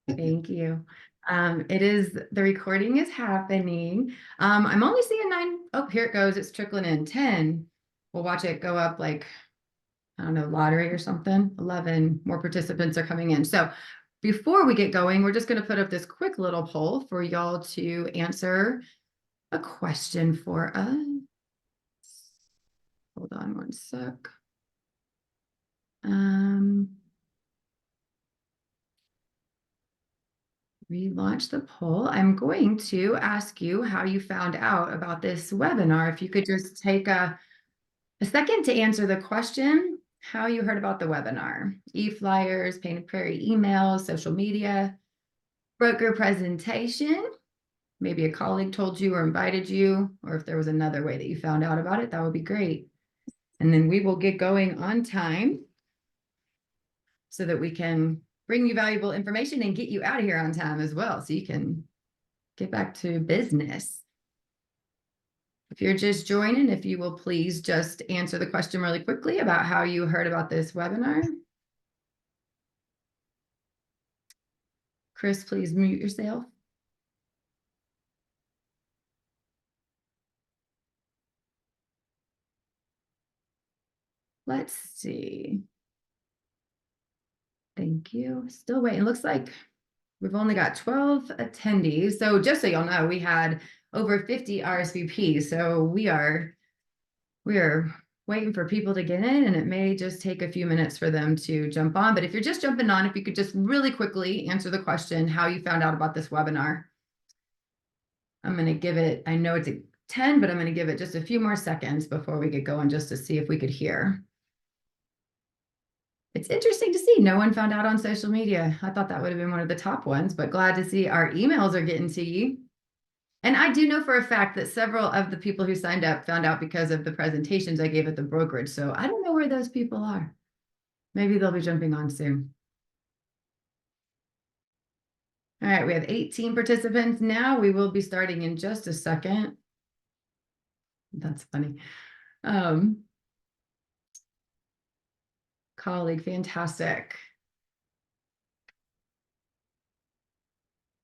Thank you. The recording is happening. I'm only seeing 9. Oh, here it goes. It's trickling in. 10. We'll watch it go up like, I don't know, lottery or something. 11 more participants are coming in. So before we get going, we're just going to put up this quick little poll for y'all to answer a question for us. Hold on one sec. Relaunch the poll. I'm going to ask you how you found out about this webinar. If you could just take a second to answer the question, how you heard about the webinar. E-flyers, Painted Prairie emails, social media, broker presentation, maybe a colleague told you or invited you, or if there was another way that you found out about it, that would be great. And then we will get going on time so that we can bring you valuable information and get you out of here on time as well, so you can get back to business. If you're just joining, if you will please just answer the question really quickly about how you heard about this webinar. Chris, please mute yourself. Let's see. Thank you. Still waiting. Looks like we've only got 12 attendees. So just so y'all know, we had over 50 RSVPs. So we are waiting for people to get in, and it may just take a few minutes for them to jump on. But if you're just jumping on, if you could just really quickly answer the question, how you found out about this webinar. I'm going to give it, I know it's a 10, but I'm going to give it just a few more seconds before we get going, just to see if we could hear. It's interesting to see no one found out on social media. I thought that would have been one of the top ones, but glad to see our emails are getting to you. And I do know for a fact that several of the people who signed up found out because of the presentations I gave at the brokerage. So I don't know where those people are. Maybe they'll be jumping on soon. All right, we have 18 participants now. We will be starting in just a second. That's funny. Colleague, fantastic.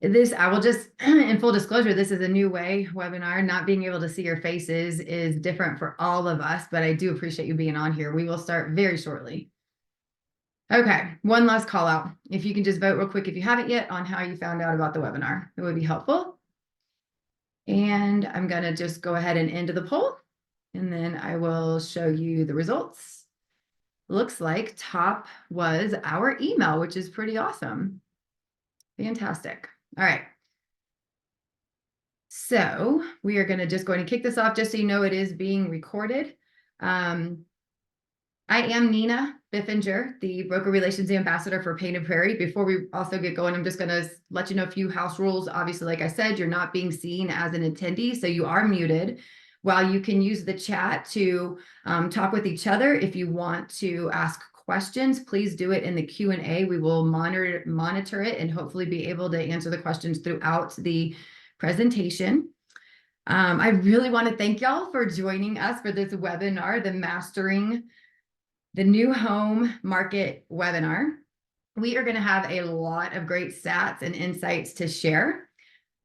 I will just, in full disclosure, this is a new way webinar. Not being able to see your faces is different for all of us, but I do appreciate you being on here. We will start very shortly. Okay, one last call out. If you can just vote real quick, if you haven't yet, on how you found out about the webinar, it would be helpful. And I'm going to just go ahead and end the poll, and then I will show you the results. Looks like top was our email, which is pretty awesome. Fantastic. All right. So we are going to just go ahead and kick this off, just so you know it is being recorded. I am Neneh Biffinger, the broker relations ambassador for Painted Prairie. Before we also get going, I'm just going to let you know a few house rules. Obviously, like I said, you're not being seen as an attendee, so you are muted. While you can use the chat to talk with each other, if you want to ask questions, please do it in the Q&A. We will monitor it and hopefully be able to answer the questions throughout the presentation. I really want to thank y'all for joining us for this webinar, the Mastering the New Home Market webinar. We are going to have a lot of great stats and insights to share.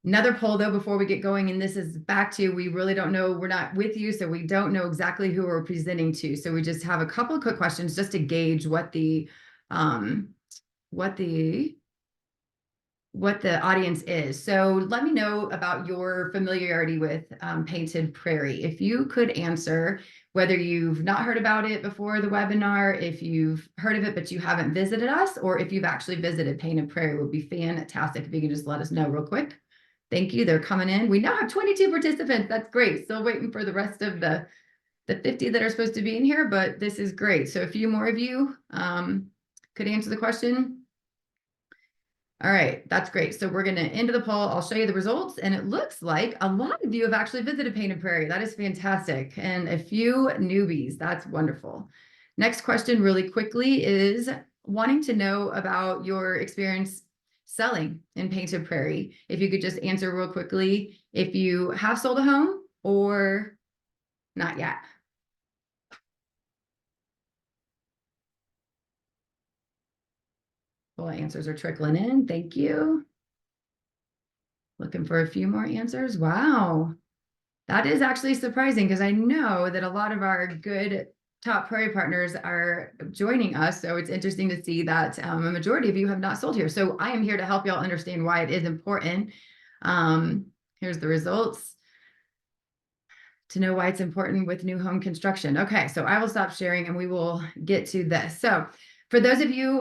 Another poll though, before we get going, and this is back to, we really don't know, we're not with you, so we don't know exactly who we're presenting to. So we just have a couple of quick questions just to gauge what the audience is. So let me know about your familiarity with Painted Prairie. If you could answer whether you've not heard about it before the webinar, if you've heard of it but you haven't visited us, or if you've actually visited Painted Prairie, would be fantastic if you could just let us know real quick. Thank you. They're coming in. We now have 22 participants. That's great. Still waiting for the rest of the 50 that are supposed to be in here, but this is great. So a few more of you could answer the question. All right, that's great. So we're going to end the poll. I'll show you the results, and it looks like a lot of you have actually visited Painted Prairie. That is fantastic. And a few newbies. That's wonderful. Next question really quickly is wanting to know about your experience selling in Painted Prairie. If you could just answer real quickly if you have sold a home or not yet. Well, answers are trickling in. Thank you. Looking for a few more answers. Wow. That is actually surprising because I know that a lot of our good top prairie partners are joining us. So it's interesting to see that a majority of you have not sold here. So I am here to help y'all understand why it is important. Here's the results to know why it's important with new home construction. Okay, so I will stop sharing and we will get to this. So for those of you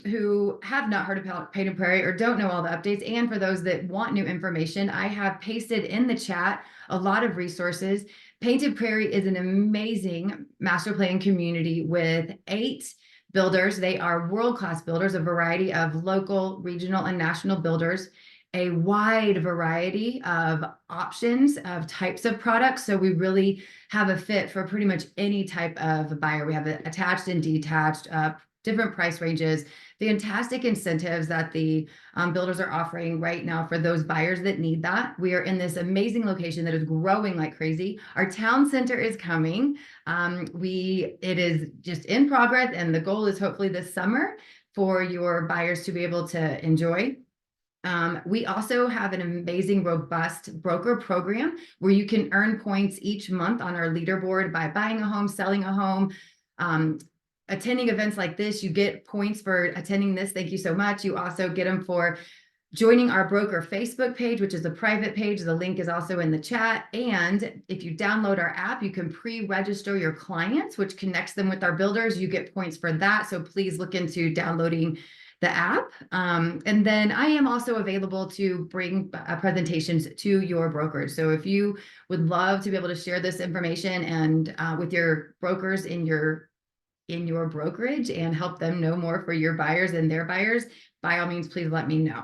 who have not heard about Painted Prairie or don't know all the updates, and for those that want new information, I have pasted in the chat a lot of resources. Painted Prairie is an amazing master plan community with 8 builders. They are world-class builders, a variety of local, regional, and national builders, a wide variety of options of types of products. So we really have a fit for pretty much any type of buyer. We have attached and detached, different price ranges, fantastic incentives that the builders are offering right now for those buyers that need that. We are in this amazing location that is growing like crazy. Our town center is coming. It is just in progress, and the goal is hopefully this summer for your buyers to be able to enjoy. We also have an amazing, robust broker program where you can earn points each month on our leaderboard by buying a home, selling a home, attending events like this. You get points for attending this. Thank you so much. You also get them for joining our broker Facebook page, which is a private page. The link is also in the chat. And if you download our app, you can pre-register your clients, which connects them with our builders. You get points for that. So please look into downloading the app. And then I am also available to bring presentations to your brokers. So if you would love to be able to share this information and with your brokers in your brokerage and help them know more for your buyers and their buyers, by all means, please let me know.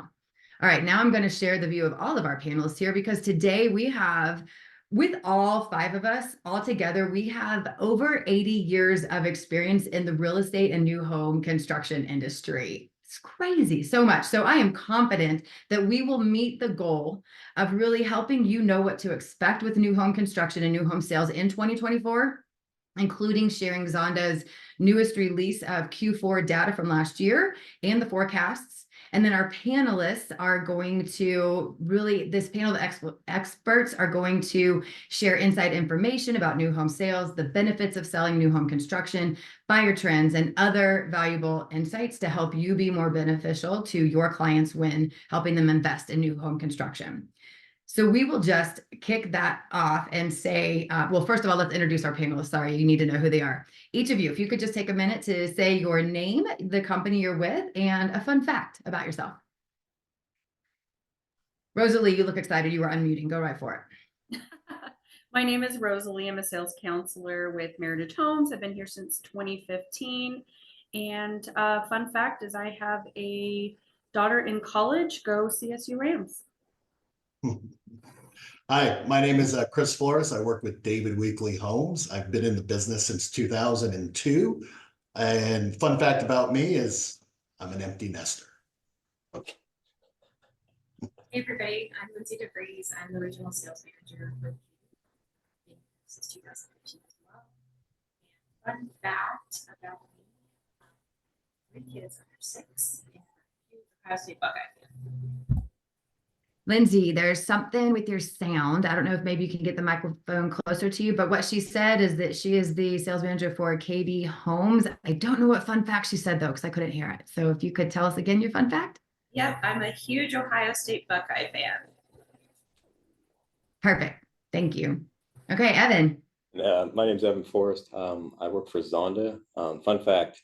All right, now I'm going to share the view of all of our panelists here, because today we have, with all 5 of us all together, we have over 80 years of experience in the real estate and new home construction industry. It's crazy, so much. So I am confident that we will meet the goal of really helping you know what to expect with new home construction and new home sales in 2024, including sharing Zonda's newest release of Q4 data from last year and the forecasts. And then our panelists are going to this panel of experts are going to share inside information about new home sales, the benefits of selling new home construction, buyer trends, and other valuable insights to help you be more beneficial to your clients when helping them invest in new home construction. So we will just kick that off and say, well, first of all, let's introduce our panelists. Sorry, you need to know who they are. Each of you, if you could just take a minute to say your name, the company you're with, and a fun fact about yourself. Rosalie, you look excited. You were unmuting. Go right for it. My name is Rosalie. I'm a sales counselor with Meritage Homes. I've been here since 2015. And fun fact is I have a daughter in college. Go CSU Rams. Hi, my name is Chris Flores. I work with David Weekley Homes. I've been in the business since 2002. And fun fact about me is I'm an empty nester. Hey everybody, I'm Lindsay DeVries. I'm the regional sales manager for since 2015 as well. And fun fact about me, 3 kids under 6 and a huge Ohio State Buckeye fan. Lindsay, there's something with your sound. I don't know if maybe you can get the microphone closer to you, but what she said is that she is the sales manager for KB Homes. I don't know what fun fact she said though, because I couldn't hear it. So if you could tell us again your fun fact. Yep, I'm a huge Ohio State Buckeye fan. Perfect. Thank you. Okay, Evan. My name's Evan Forrest. I work for Zonda. Fun fact,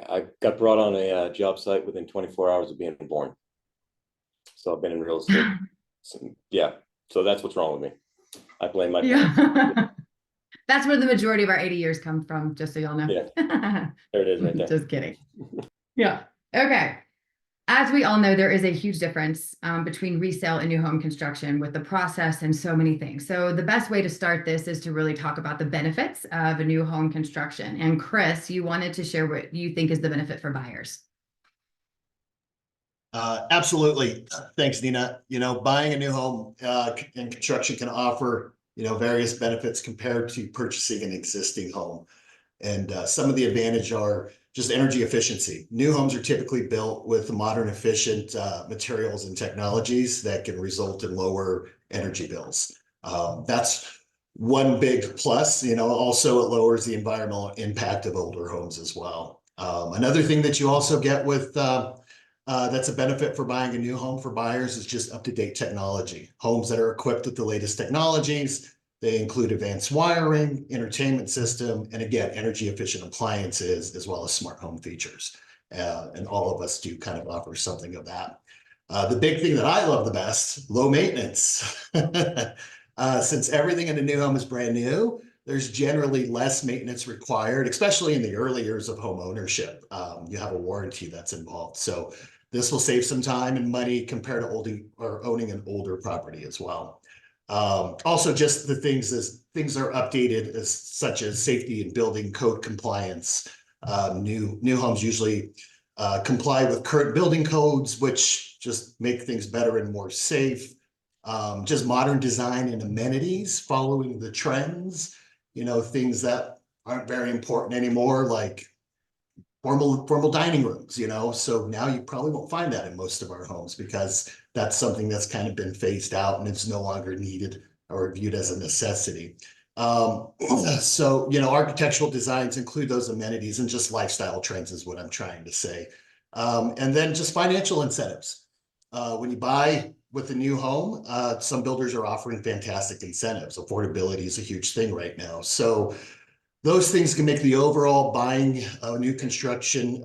I got brought on a job site within 24 hours of being born. So I've been in real estate. So that's what's wrong with me. I blame my parents. That's where the majority of our 80 years come from, just so y'all know. Yeah. There it is right there. Just kidding. Yeah. Okay. As we all know, there is a huge difference between resale and new home construction with the process and so many things. So the best way to start this is to really talk about the benefits of a new home construction. And Chris, you wanted to share what you think is the benefit for buyers. Absolutely. Thanks, Nina. Buying a new home and construction can offer, various benefits compared to purchasing an existing home. And some of the advantage are just energy efficiency. New homes are typically built with modern, efficient materials and technologies that can result in lower energy bills. That's one big plus. Also it lowers the environmental impact of older homes as well. Another thing that you also get with that's a benefit for buying a new home for buyers is just up-to-date technology. Homes that are equipped with the latest technologies. They include advanced wiring, entertainment system, and again, energy efficient appliances, as well as smart home features. And all of us do kind of offer something of that. The big thing that I love the best, low maintenance. Since everything in a new home is brand new, there's generally less maintenance required, especially in the early years of home ownership. You have a warranty that's involved. So this will save some time and money compared to owning an older property as well. Also, just the things as things are updated, as such as safety and building code compliance. New homes usually comply with current building codes, which just make things better and more safe. Just modern design and amenities following the trends. Things that aren't very important anymore, like formal dining rooms. So now you probably won't find that in most of our homes because that's something that's kind of been phased out and it's no longer needed or viewed as a necessity. So architectural designs include those amenities, and just lifestyle trends is what I'm trying to say. And then just financial incentives. When you buy with a new home, some builders are offering fantastic incentives. Affordability is a huge thing right now. So those things can make the overall buying a new construction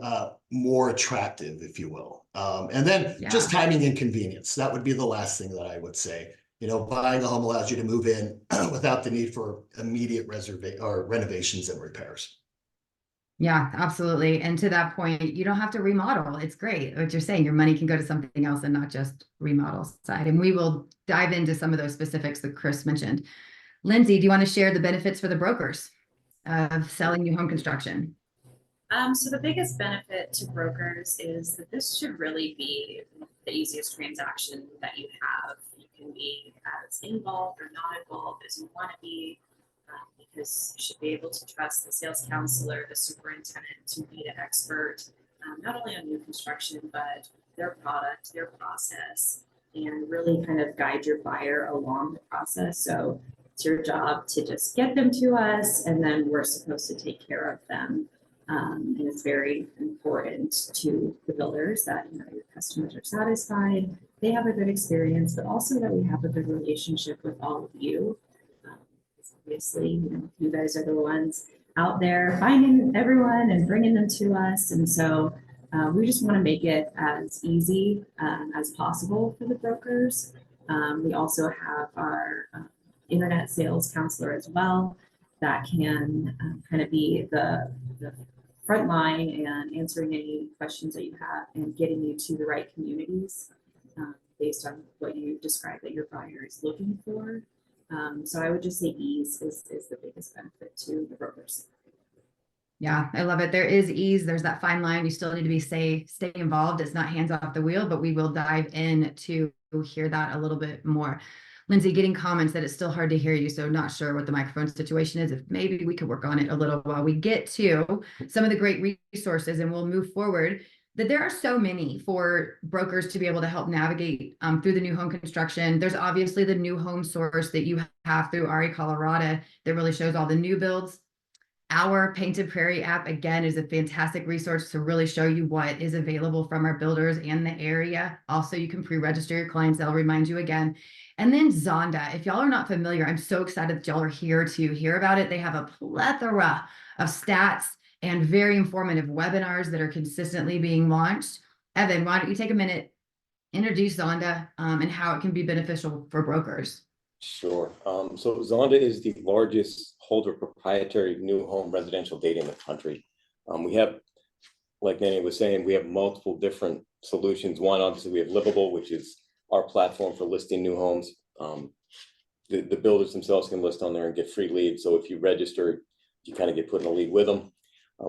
more attractive, if you will. And then just timing and convenience. That would be the last thing that I would say. Buying a home allows you to move in without the need for immediate renovations and repairs. Yeah, absolutely. And to that point, you don't have to remodel. It's great. What you're saying, your money can go to something else and not just remodel side. And we will dive into some of those specifics that Chris mentioned. Lindsay, do you want to share the benefits for the brokers of selling new home construction? So the biggest benefit to brokers is that this should really be the easiest transaction that you have. You can be as involved or not involved as you want to be, because you should be able to trust the sales counselor, the superintendent to be an expert, not only on new construction, but their product, their process, and really kind of guide your buyer along the process. So it's your job to just get them to us, and then we're supposed to take care of them. And it's very important to the builders that your customers are satisfied, they have a good experience, but also that we have a good relationship with all of you. Obviously, you guys are the ones out there finding everyone and bringing them to us, and so we just want to make it as easy as possible for the brokers. We also have our internet sales counselor as well that can kind of be the front line and answering any questions that you have and getting you to the right communities based on what you described that your buyer is looking for. So I would just say ease is the biggest benefit to the brokers. Yeah, I love it. There is ease. There's that fine line. You still need to be stay involved. It's not hands off the wheel, but we will dive in to hear that a little bit more. Lindsay, getting comments that it's still hard to hear you, so not sure what the microphone situation is. If maybe we could work on it a little while we get to some of the great resources, and we'll move forward. That there are so many for brokers to be able to help navigate through the new home construction. There's obviously the new home source that you have through RE Colorado that really shows all the new builds. Our Painted Prairie app, again, is a fantastic resource to really show you what is available from our builders in the area. Also, you can pre-register your clients. That'll remind you again. And then Zonda. If y'all are not familiar, I'm so excited that y'all are here to hear about it. They have a plethora of stats and very informative webinars that are consistently being launched. Evan, why don't you take a minute, introduce Zonda and how it can be beneficial for brokers? Sure. So Zonda is the largest holder of proprietary new home residential data in the country. We have, like Neneh was saying, we have multiple different solutions. One, obviously, we have Livable, which is our platform for listing new homes. The builders themselves can list on there and get free leads. So if you register, you kind of get put in a lead with them.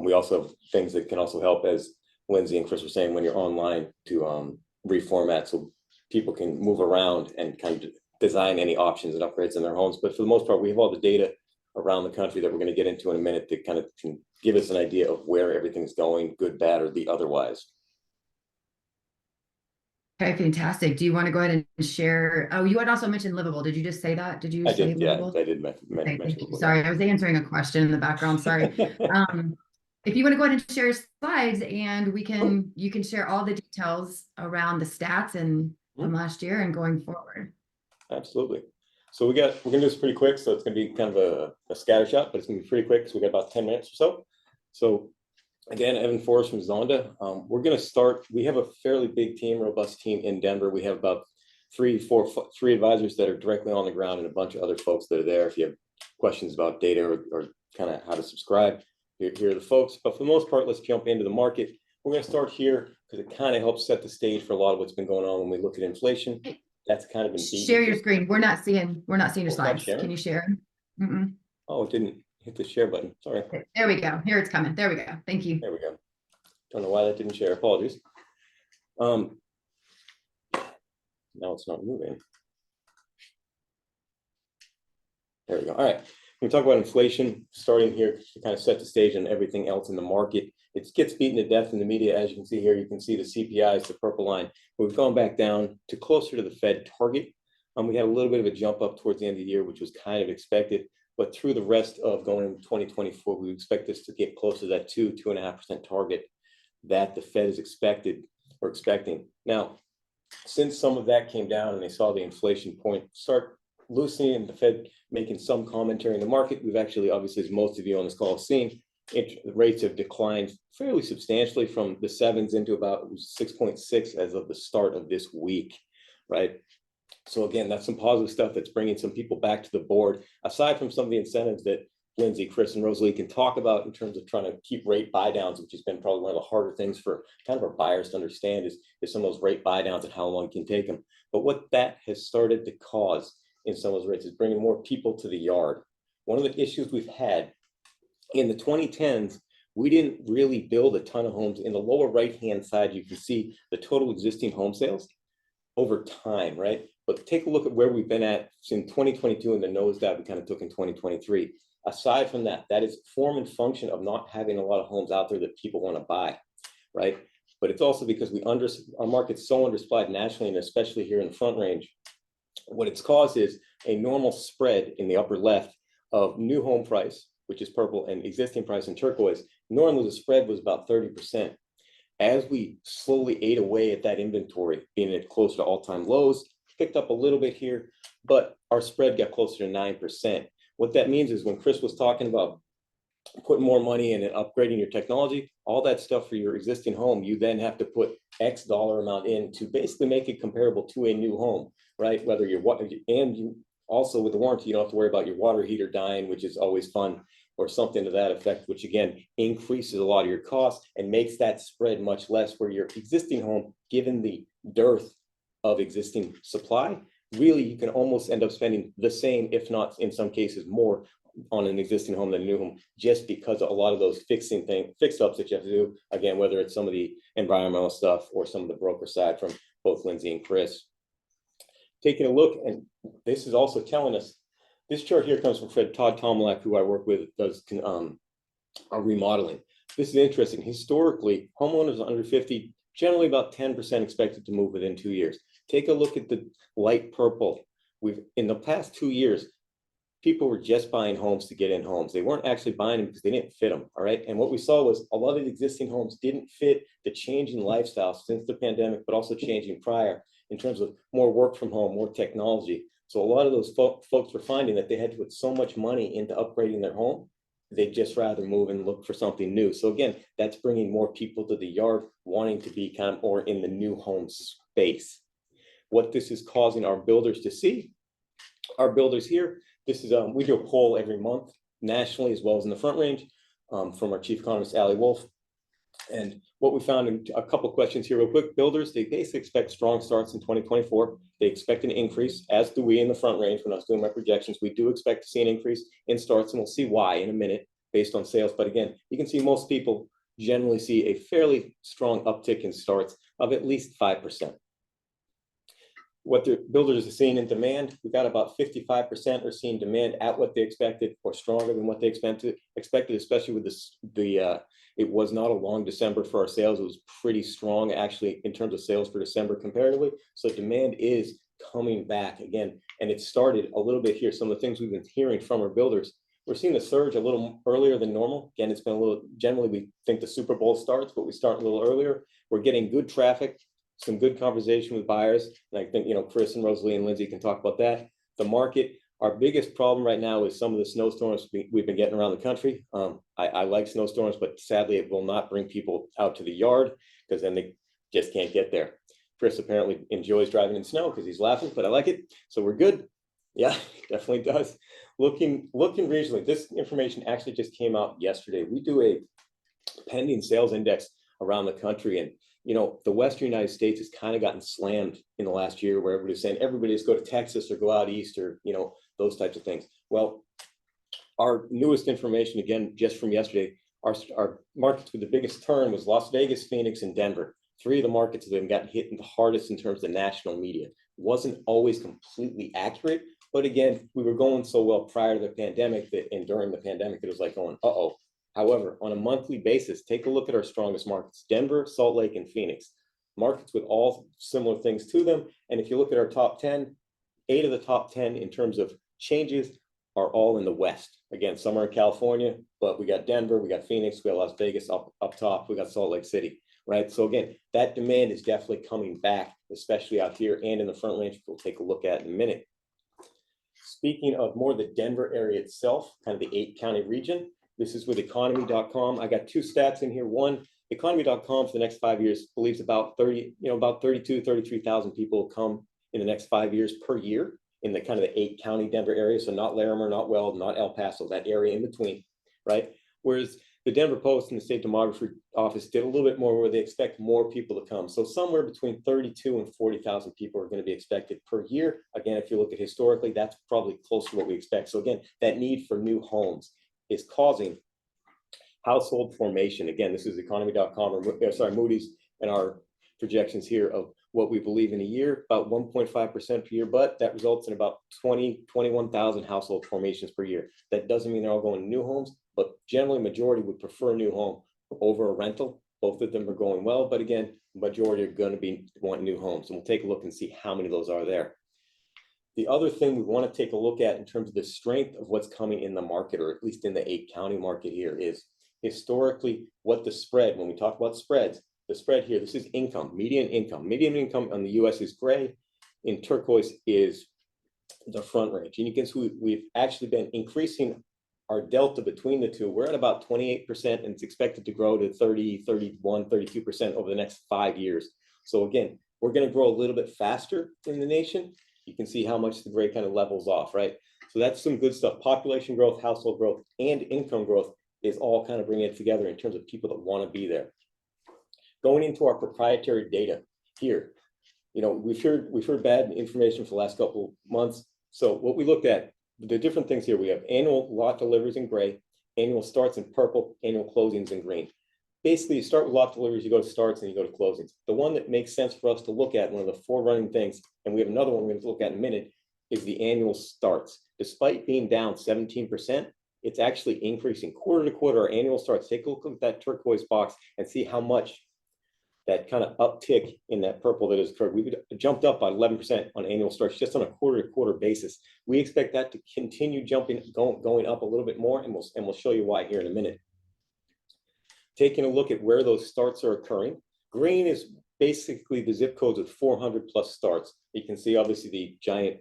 We also have things that can also help, as Lindsay and Chris were saying, when you're online, to reformat so people can move around and kind of design any options and upgrades in their homes. But for the most part, we have all the data around the country that we're going to get into in a minute that kind of can give us an idea of where everything's going, good, bad, or the otherwise. Okay, fantastic. Do you want to go ahead and share? Oh, you had also mentioned livable. Did you just say that? Did you I say did, yeah, livable? I did Okay, mention thank you. livable. Sorry, I was answering a question in the background. Sorry. If you want to go ahead and share slides, and you can share all the details around the stats and from last year and going forward. Absolutely. So we're gonna do this pretty quick. So it's gonna be kind of a scatter shot, but it's gonna be pretty quick because we got about 10 minutes or so. So again, Evan Forrest from Zonda. We're gonna start. We have a fairly big team, robust team in Denver. We have about three advisors that are directly on the ground and a bunch of other folks that are there. If you have questions about data or kind of how to subscribe, here are the folks. But for the most part, let's jump into the market. We're gonna start here because it kind of helps set the stage for a lot of what's been going on when we look at inflation. That's kind of been beaten. Share your screen. We're not seeing your slides. sharing? Can you share? Oh, it didn't hit the share button. Sorry. There we go. Here it's coming. There we go. Thank you. There we go. Don't know why that didn't share. Apologies. Now it's not moving. There we go. All right. We talk about inflation starting here to kind of set the stage on everything else in the market. It gets beaten to death in the media. As you can see here, you can see the CPI is the purple line. But we've gone back down to closer to the Fed target. We had a little bit of a jump up towards the end of the year, which was kind of expected. But through the rest of going into 2024, we expect this to get closer to that 2.5% target that the Fed is expecting. Now, since some of that came down and they saw the inflation point start loosening and the Fed making some commentary in the market, we've actually, obviously, as most of you on this call have seen, rates have declined fairly substantially from the 7s into about 6.6 as of the start of this week, right? So again, that's some positive stuff that's bringing some people back to the board, aside from some of the incentives that Lindsay, Chris, and Rosalie can talk about in terms of trying to keep rate buy downs, which has been probably one of the harder things for kind of our buyers to understand is some of those rate buy downs and how long you can take them. But what that has started to cause in some of those rates is bringing more people to the yard. One of the issues we've had in the 2010s, we didn't really build a ton of homes. In the lower right-hand side, you can see the total existing home sales over time, right? But take a look at where we've been at in 2022 and the nosedive we kind of took in 2023. Aside from that, that is form and function of not having a lot of homes out there that people want to buy, right? But it's also because our market's so undersupplied nationally and especially here in the Front Range. What it's caused is a normal spread in the upper left of new home price, which is purple, and existing price in turquoise. Normally the spread was about 30%. As we slowly ate away at that inventory, being at close to all-time lows, picked up a little bit here, but our spread got closer to 9%. What that means is when Chris was talking about putting more money in and upgrading your technology, all that stuff for your existing home, you then have to put X dollar amount in to basically make it comparable to a new home, right? Whether you're, and you also with the warranty, you don't have to worry about your water heater dying, which is always fun, or something to that effect, which again, increases a lot of your costs and makes that spread much less where your existing home, given the dearth of existing supply, really you can almost end up spending the same, if not in some cases more, on an existing home than a new home, just because of a lot of those fix ups that you have to do, again, whether it's some of the environmental stuff or some of the broker side from both Lindsay and Chris. Taking a look, and this is also telling us, this chart here comes from Todd Tomlak, who I work with, does our remodeling. This is interesting. Historically, homeowners under 50, generally about 10% expected to move within 2 years. Take a look at the light purple. In the past 2 years, people were just buying homes to get in homes. They weren't actually buying them because they didn't fit them, all right? And what we saw was a lot of the existing homes didn't fit the changing lifestyle since the pandemic, but also changing prior in terms of more work from home, more technology. So a lot of those folks were finding that they had to put so much money into upgrading their home, they'd just rather move and look for something new. So again, that's bringing more people to the yard wanting to be kind of more in the new home space. What this is causing our builders to see, our builders here, this is, we do a poll every month nationally as well as in the Front Range from our chief economist, Allie Wolf. And what we found in a couple of questions here real quick, builders, they basically expect strong starts in 2024. They expect an increase, as do we in the Front Range. When I was doing my projections, we do expect to see an increase in starts, and we'll see why in a minute based on sales. But again, you can see most people generally see a fairly strong uptick in starts of at least 5%. what the builders are seeing in demand, we got about 55% are seeing demand at what they expected or stronger than what they expected, especially with this, it was not a long December for our sales. It was pretty strong actually in terms of sales for December comparatively. So demand is coming back again. And it started a little bit here. Some of the things we've been hearing from our builders, we're seeing the surge a little earlier than normal. Again, it's been a little, generally we think the Super Bowl starts, but we start a little earlier. We're getting good traffic, some good conversation with buyers. And I think, Chris and Rosalie and Lindsay can talk about that. The market, our biggest problem right now is some of the snowstorms we've been getting around the country. I like snowstorms, but sadly it will not bring people out to the yard because then they just can't get there. Chris apparently enjoys driving in snow because he's laughing, but I like it. So we're good. Yeah, definitely does. Looking regionally, this information actually just came out yesterday. We do a pending sales index around the country, and the Western United States has kind of gotten slammed in the last year where everybody's saying everybody's go to Texas or go out east or, those types of things. Well, our newest information, again, just from yesterday, our markets with the biggest turn was Las Vegas, Phoenix, and Denver. 3 of the markets that have gotten hit the hardest in terms of national media. Wasn't always completely accurate, but again, we were going so well prior to the pandemic and during the pandemic, it was like going, uh-oh. However, on a monthly basis, take a look at our strongest markets, Denver, Salt Lake, and Phoenix. Markets with all similar things to them. And if you look at our top 10, 8 of the top 10 in terms of changes are all in the West. Again, some are in California, but we got Denver, we got Phoenix, we got Las Vegas up top, we got Salt Lake City, right? So again, that demand is definitely coming back, especially out here and in the Front Range, we'll take a look at in a minute. Speaking of more the Denver area itself, kind of the 8-county region, this is with economy.com. I got 2 stats in here. One, economy.com for the next 5 years believes about 33,000 people will come in the next 5 years per year in the kind of the 8-county Denver area. So not Larimer, not Weld, not El Paso, that area in between, right? Whereas the Denver Post and the State Demography Office did a little bit more where they expect more people to come. So somewhere between 32 and 40,000 people are going to be expected per year. Again, if you look at historically, that's probably close to what we expect. So again, that need for new homes is causing household formation. Again, this is economy.com, or sorry, Moody's, and our projections here of what we believe in a year, about 1.5% per year, but that results in about 21,000 household formations per year. That doesn't mean they're all going to new homes, but generally majority would prefer a new home over a rental. Both of them are going well, but again, majority are going to be wanting new homes. And we'll take a look and see how many of those are there. The other thing we want to take a look at in terms of the strength of what's coming in the market, or at least in the 8-county market here, is historically what the spread, when we talk about spreads, the spread here, this is income, median income. Median income on the US is gray, in turquoise is the Front Range. And you can see we've actually been increasing our delta between the two. We're at about 28%, and it's expected to grow to 30, 31, 32% over the next 5 years. So again, we're going to grow a little bit faster in the nation. You can see how much the gray kind of levels off, right? So that's some good stuff. Population growth, household growth, and income growth is all kind of bringing it together in terms of people that want to be there. Going into our proprietary data here, we've heard bad information for the last couple of months. So what we looked at, the different things here, we have annual lot deliveries in gray, annual starts in purple, annual closings in green. Basically, you start with lot deliveries, you go to starts, and you go to closings. The one that makes sense for us to look at, one of the 4 running things, and we have another one we're going to look at in a minute, is the annual starts. Despite being down 17%, it's actually increasing quarter to quarter. Our annual starts, take a look at that turquoise box and see how much that kind of uptick in that purple that has occurred. We've jumped up by 11% on annual starts just on a quarter to quarter basis. We expect that to continue jumping, going up a little bit more, and we'll show you why here in a minute. Taking a look at where those starts are occurring, green is basically the zip codes with 400 plus starts. You can see obviously the giant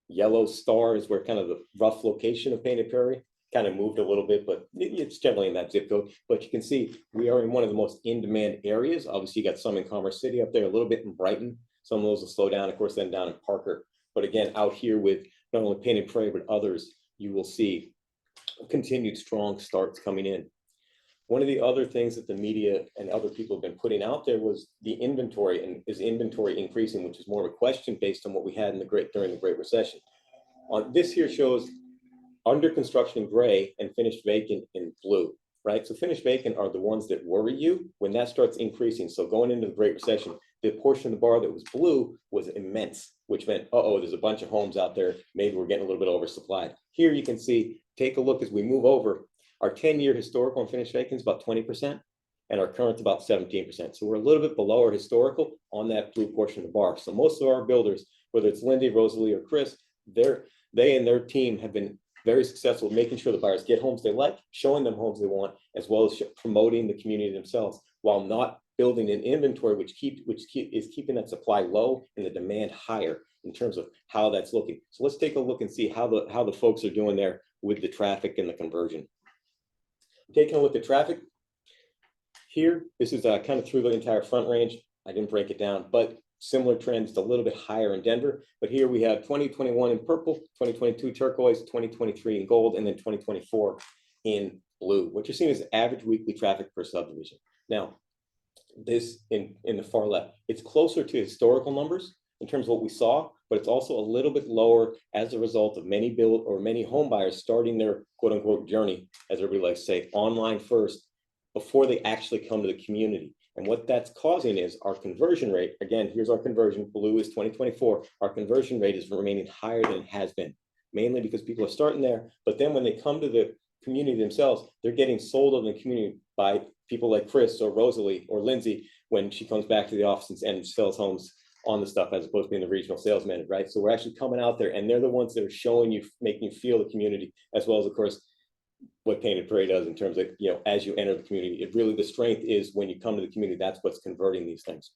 yellow star is where kind of the rough location of Painted Prairie kind of moved a little bit, but it's generally in that zip code. But you can see we are in one of the most in-demand areas. Obviously, you got some in Commerce City up there, a little bit in Brighton. Some of those will slow down, of course, then down in Parker. But again, out here with not only Painted Prairie, but others, you will see continued strong starts coming in. One of the other things that the media and other people have been putting out there was the inventory, and is inventory increasing, which is more of a question based on what we had in during the Great Recession. On this here shows under construction in gray and finished vacant in blue, right? So finished vacant are the ones that worry you when that starts increasing. So going into the Great Recession, the portion of the bar that was blue was immense. which meant, uh-oh, there's a bunch of homes out there. Maybe we're getting a little bit oversupplied. Here you can see, take a look as we move over. Our 10-year historical and finished vacant is about 20%, and our current's about 17%. So we're a little bit below our historical on that blue portion of the bar. So most of our builders, whether it's Lindy, Rosalie, or Chris, they and their team have been very successful making sure the buyers get homes they like, showing them homes they want, as well as promoting the community themselves, while not building an inventory which is keeping that supply low and the demand higher in terms of how that's looking. So let's take a look and see how the folks are doing there with the traffic and the conversion. Taking a look at traffic here, this is kind of through the entire Front Range. I didn't break it down, but similar trends, a little bit higher in Denver. But here we have 2021 in purple, 2022 turquoise, 2023 in gold, and then 2024 in blue. What you're seeing is average weekly traffic per subdivision. Now, this in the far left, it's closer to historical numbers in terms of what we saw, but it's also a little bit lower as a result of many home buyers starting their quote unquote journey, as everybody likes to say, online first before they actually come to the community. And what that's causing is our conversion rate. Again, here's our conversion. Blue is 2024. Our conversion rate is remaining higher than it has been, mainly because people are starting there. But then when they come to the community themselves, they're getting sold on the community by people like Chris or Rosalie or Lindsay when she comes back to the office and sells homes on the stuff, as opposed to being the regional sales manager, right? So we're actually coming out there and they're the ones that are showing you, making you feel the community, as well as, of course, what Painted Prairie does in terms of, as you enter the community. It really, the strength is when you come to the community, that's what's converting these things.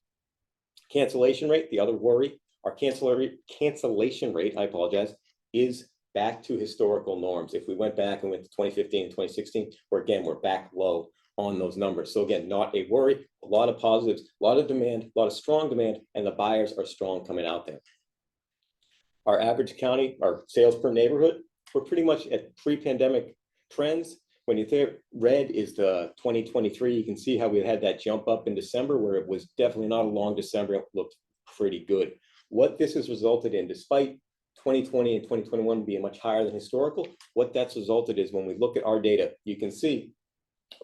Cancellation rate, the other worry, our cancellation rate, I apologize, is back to historical norms. If we went back and went to 2015 and 2016, we're back low on those numbers. So again, not a worry, a lot of positives, a lot of demand, a lot of strong demand, and the buyers are strong coming out there. Our average county, our sales per neighborhood, we're pretty much at pre-pandemic trends. When you think red is the 2023, you can see how we had that jump up in December, where it was definitely not a long December. It looked pretty good. What this has resulted in, despite 2020 and 2021 being much higher than historical, what that's resulted is when we look at our data, you can see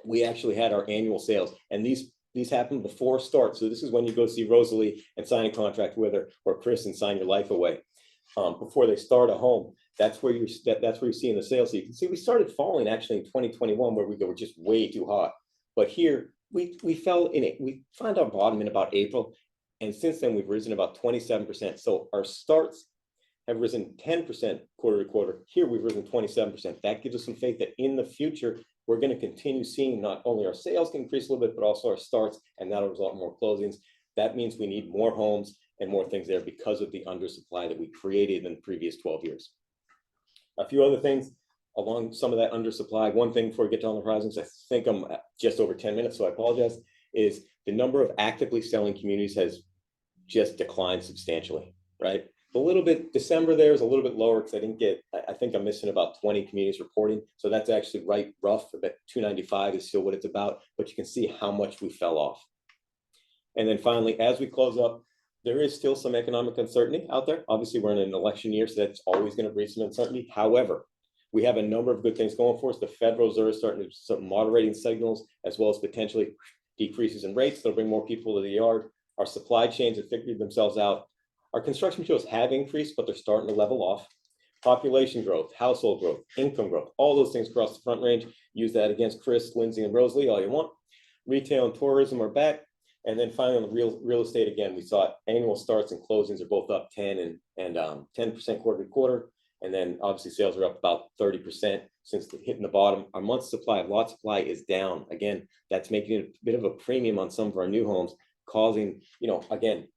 we actually had our annual sales, and these happen before start. So this is when you go see Rosalie and sign a contract with her, or Chris and sign your life away. Before they start a home, that's where you're seeing the sales. So you can see we started falling actually in 2021, where we were just way too hot. But here we fell in it. We found our bottom in about April, and since then we've risen about 27%. So our starts have risen 10% quarter to quarter. Here we've risen 27%. That gives us some faith that in the future we're going to continue seeing not only our sales increase a little bit, but also our starts, and that'll result in more closings. That means we need more homes and more things there because of the undersupply that we created in the previous 12 years. A few other things along some of that undersupply. One thing before we get to on the horizons, I think I'm just over 10 minutes, so I apologize, is the number of actively selling communities has just declined substantially, right? A little bit, December there is a little bit lower because I think I'm missing about 20 communities reporting. So that's actually right rough. About 295 is still what it's about, but you can see how much we fell off. And then finally, as we close up, there is still some economic uncertainty out there. Obviously, we're in an election year, so that's always going to bring some uncertainty. However, we have a number of good things going for us. The Federal Reserve is starting to some moderating signals, as well as potentially decreases in rates. They'll bring more people to the yard. Our supply chains have figured themselves out. Our construction materials have increased, but they're starting to level off. Population growth, household growth, income growth, all those things across the Front Range. Use that against Chris, Lindsay, and Rosalie all you want. Retail and tourism are back. And then finally, on the real estate, again, we saw annual starts and closings are both up 10% and 10% quarter to quarter. And then obviously sales are up about 30% since hitting the bottom. Our month supply, lot supply is down. Again, that's making it a bit of a premium on some of our new homes, causing, again,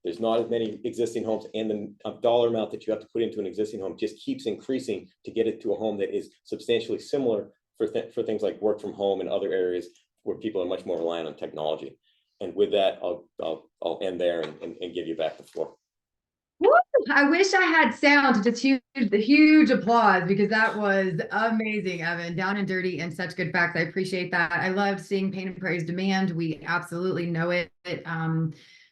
there's not as many existing homes, and the dollar amount that you have to put into an existing home just keeps increasing to get it to a home that is substantially similar for things like work from home and other areas where people are much more reliant on technology. And with that, I'll end there and give you back the floor. Woo! I wish I had sound to the huge applause, because that was amazing, Evan. Down and dirty and such good facts. I appreciate that. I love seeing Painted Prairie's demand. We absolutely know it.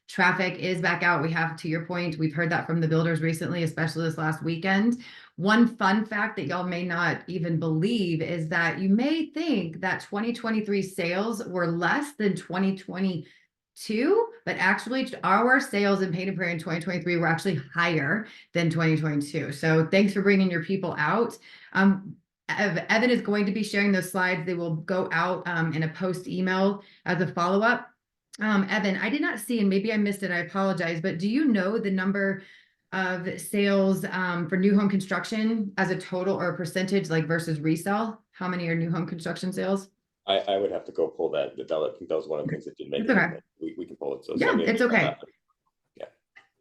Traffic is back out. We have, to your point, we've heard that from the builders recently, especially this last weekend. One fun fact that y'all may not even believe is that you may think that 2023 sales were less than 2022 but actually our sales in Painted Prairie in 2023 were actually higher than 2022. So thanks for bringing your people out. Evan is going to be sharing those slides. They will go out in a post email as a follow-up. Evan, I did not see, and maybe I missed it, I apologize, but do you know the number of sales for new home construction as a total or a percentage, like versus resale? How many are new home construction sales? I would have to go pull that. That was one of the things that didn't make It's it. okay. We can pull it. So Yeah, send me an it's email on okay. that.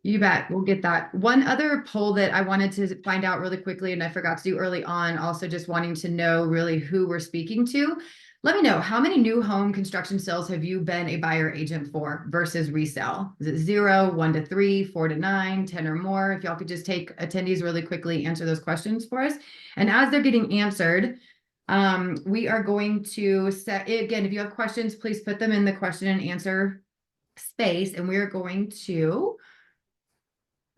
You bet. We'll get that. One other poll that I wanted to find out really quickly, and I forgot to do early on, also just wanting to know really who we're speaking to. Let me know, how many new home construction sales have you been a buyer agent for versus resale? Is it 0, 1 to 3, 4 to 9, 10 or more? If y'all could just take attendees really quickly, answer those questions for us. And as they're getting answered, we are going to set, again, if you have questions, please put them in the question and answer space, and we are going to,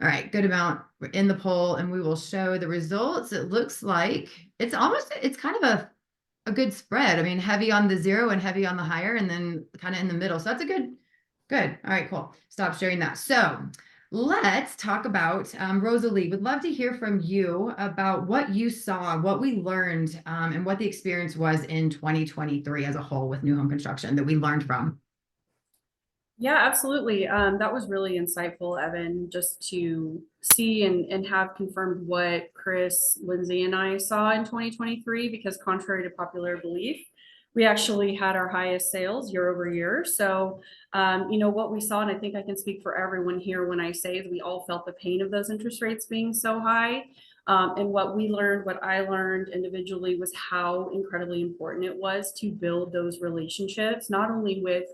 all right, good amount in the poll, and we will show the results. It looks like it's kind of a good spread. I mean, heavy on the 0 and heavy on the higher, and then kind of in the middle. So that's a good. All right, cool. Stop sharing that. So let's talk about Rosalie. Would love to hear from you about what you saw, what we learned, and what the experience was in 2023 as a whole with new home construction that we learned from. Yeah, absolutely. That was really insightful, Evan, just to see and have confirmed what Chris, Lindsay, and I saw in 2023, because contrary to popular belief, we actually had our highest sales year over year. So, what we saw, and I think I can speak for everyone here when I say is we all felt the pain of those interest rates being so high. And what we learned, what I learned individually, was how incredibly important it was to build those relationships, not only with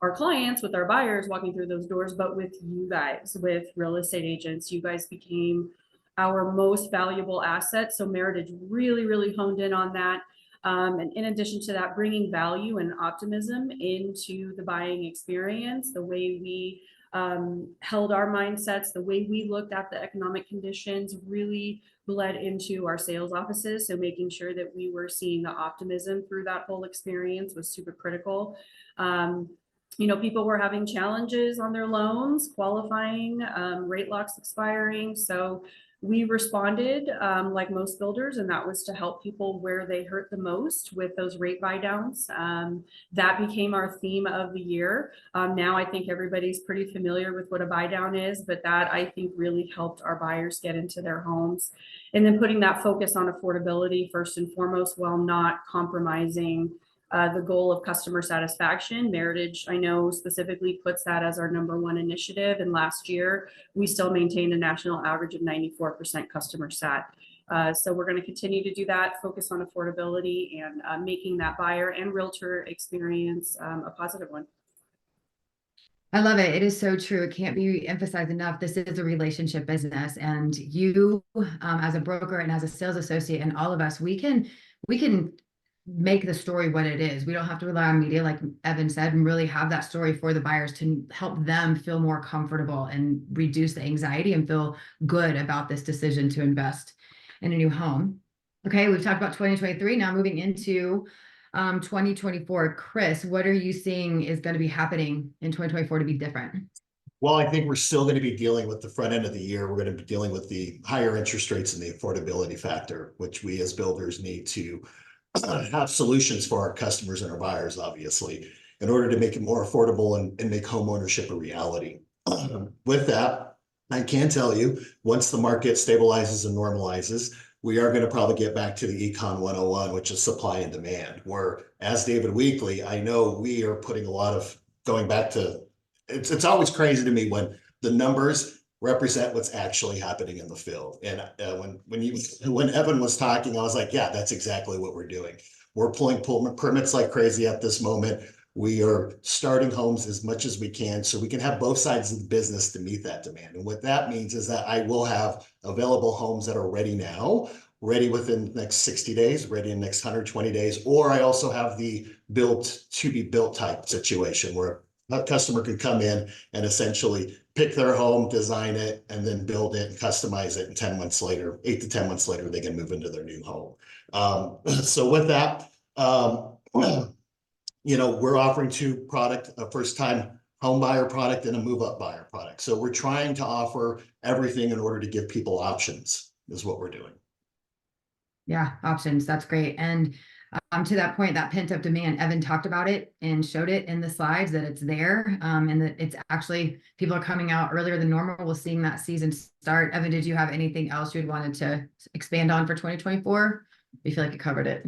our clients, with our buyers walking through those doors, but with you guys, with real estate agents. You guys became our most valuable asset. So Meritage really, really honed in on that. And in addition to that, bringing value and optimism into the buying experience, the way we held our mindsets, the way we looked at the economic conditions really bled into our sales offices. So making sure that we were seeing the optimism through that whole experience was super critical. People were having challenges on their loans, qualifying, rate locks expiring. So we responded like most builders, and that was to help people where they hurt the most with those rate buy downs. That became our theme of the year. Now I think everybody's pretty familiar with what a buy down is, but that I think really helped our buyers get into their homes. And then putting that focus on affordability first and foremost, while not compromising the goal of customer satisfaction. Meritage, I know, specifically puts that as our #1 initiative. And last year, we still maintained a national average of 94% customer sat. So we're going to continue to do that, focus on affordability and making that buyer and realtor experience a positive one. I love it. It is so true. It can't be emphasized enough. This is a relationship business, and you, as a broker and as a sales associate, and all of us, we can make the story what it is. We don't have to rely on media, like Evan said, and really have that story for the buyers to help them feel more comfortable and reduce the anxiety and feel good about this decision to invest in a new home. Okay, we've talked about 2023. Now moving into 2024. Chris, what are you seeing is going to be happening in 2024 to be different? Well, I think we're still going to be dealing with the front end of the year. We're going to be dealing with the higher interest rates and the affordability factor, which we as builders need to have solutions for our customers and our buyers, obviously, in order to make it more affordable and make home ownership a reality. With that, I can tell you, once the market stabilizes and normalizes, we are going to probably get back to the Econ 101, which is supply and demand, where, as David Weekley, I know we are putting a lot of, going back to, it's always crazy to me when the numbers represent what's actually happening in the field. And when Evan was talking, I was like, yeah, that's exactly what we're doing. We're pulling permits like crazy at this moment. We are starting homes as much as we can so we can have both sides of the business to meet that demand. And what that means is that I will have available homes that are ready now, ready within the next 60 days, ready in the next 120 days, or I also have the built to be built type situation where a customer can come in and essentially pick their home, design it, and then build it and customize it. And 10 months later, 8 to 10 months later, they can move into their new home. So with that, we're offering a first-time home buyer product and a move up buyer product. So we're trying to offer everything in order to give people options is what we're doing. Yeah, options. That's great. And to that point, that pent up demand, Evan talked about it and showed it in the slides that it's there, and that it's actually, people are coming out earlier than normal. We're seeing that season start. Evan, did you have anything else you'd wanted to expand on for 2024? You feel like you covered it?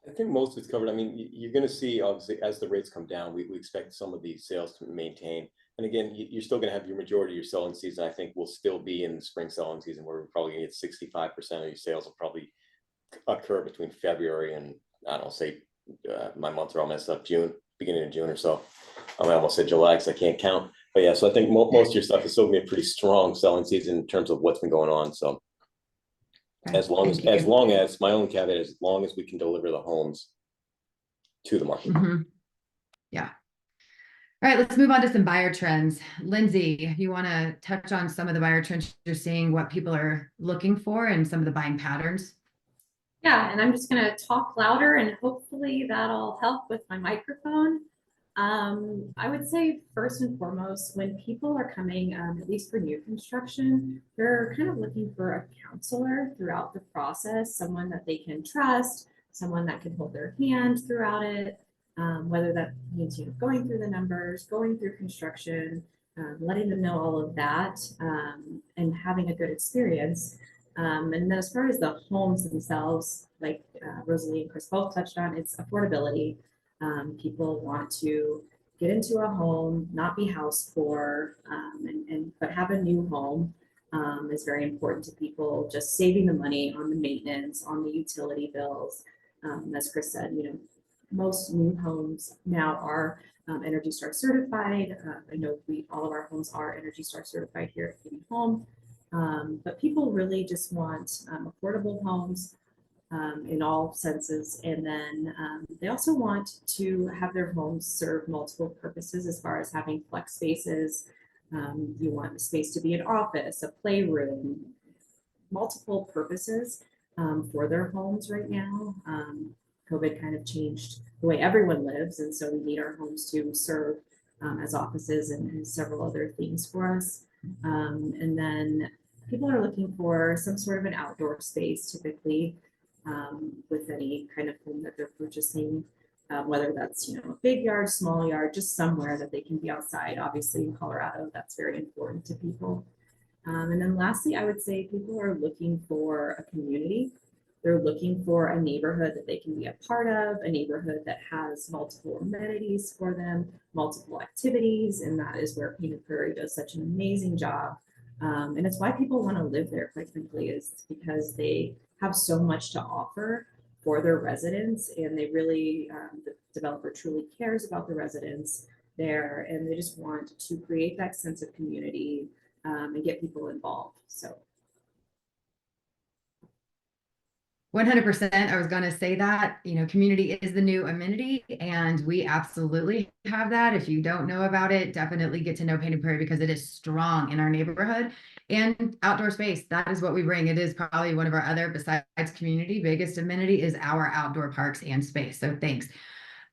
I think most of it's covered. I mean, you're going to see, obviously, as the rates come down, we expect some of these sales to maintain. And again, you're still going to have your majority of your selling season. I think will still be in the spring selling season, where we're probably going to get 65% of your sales will probably occur between February and, I don't know, say my months are all messed up, June, beginning of June or so. I almost said July because I can't count. But yeah, so I think most of your stuff is still going to be a pretty strong selling season in terms of what's been going on. So Okay, as long as my own caveat, as long as we can deliver the homes to the market. Yeah. All right, let's move on to some buyer trends. Lindsay, you want to touch on some of the buyer trends you're seeing, what people are looking for, and some of the buying patterns? Yeah, and I'm just gonna talk louder and hopefully that'll help with my microphone. I would say first and foremost, when people are coming, at least for new construction, they're kind of looking for a counselor throughout the process, someone that they can trust, someone that can hold their hand throughout it, whether that means, you know, going through the numbers, going through construction, letting them know all of that, and having a good experience. And then as far as the homes themselves, like Rosalie and Chris both touched on, it's affordability. People want to get into a home, not be house poor, but have a new home is very important to people. Just saving the money on the maintenance, on the utility bills. As Chris said, you know, most new homes now are Energy Star certified. I know all of our homes are Energy Star certified here at Beauty Home. But people really just want affordable homes in all senses. And then they also want to have their homes serve multiple purposes as far as having flex spaces. You want a space to be an office, a playroom, multiple purposes for their homes right now. COVID kind of changed the way everyone lives. And so we need our homes to serve as offices and several other things for us. And then people are looking for some sort of an outdoor space, typically with any kind of home that they're purchasing, whether that's, you know, a big yard, small yard, just somewhere that they can be outside. Obviously in Colorado, that's very important to people. And then lastly, I would say people are looking for a community. They're looking for a neighborhood that they can be a part of, a neighborhood that has multiple amenities for them, multiple activities, and that is where Painted Prairie does such an amazing job. And it's why people want to live there, quite frankly, is because they have so much to offer for their residents, and they really, the developer truly cares about the residents there, and they just want to create that sense of community and get people involved. So 100%. I was going to say that, you know, community is the new amenity, and we absolutely have that. If you don't know about it, definitely get to know Painted Prairie because it is strong in our neighborhood. And outdoor space, that is what we bring. It is probably one of our other, besides community, biggest amenity is our outdoor parks and space. So thanks.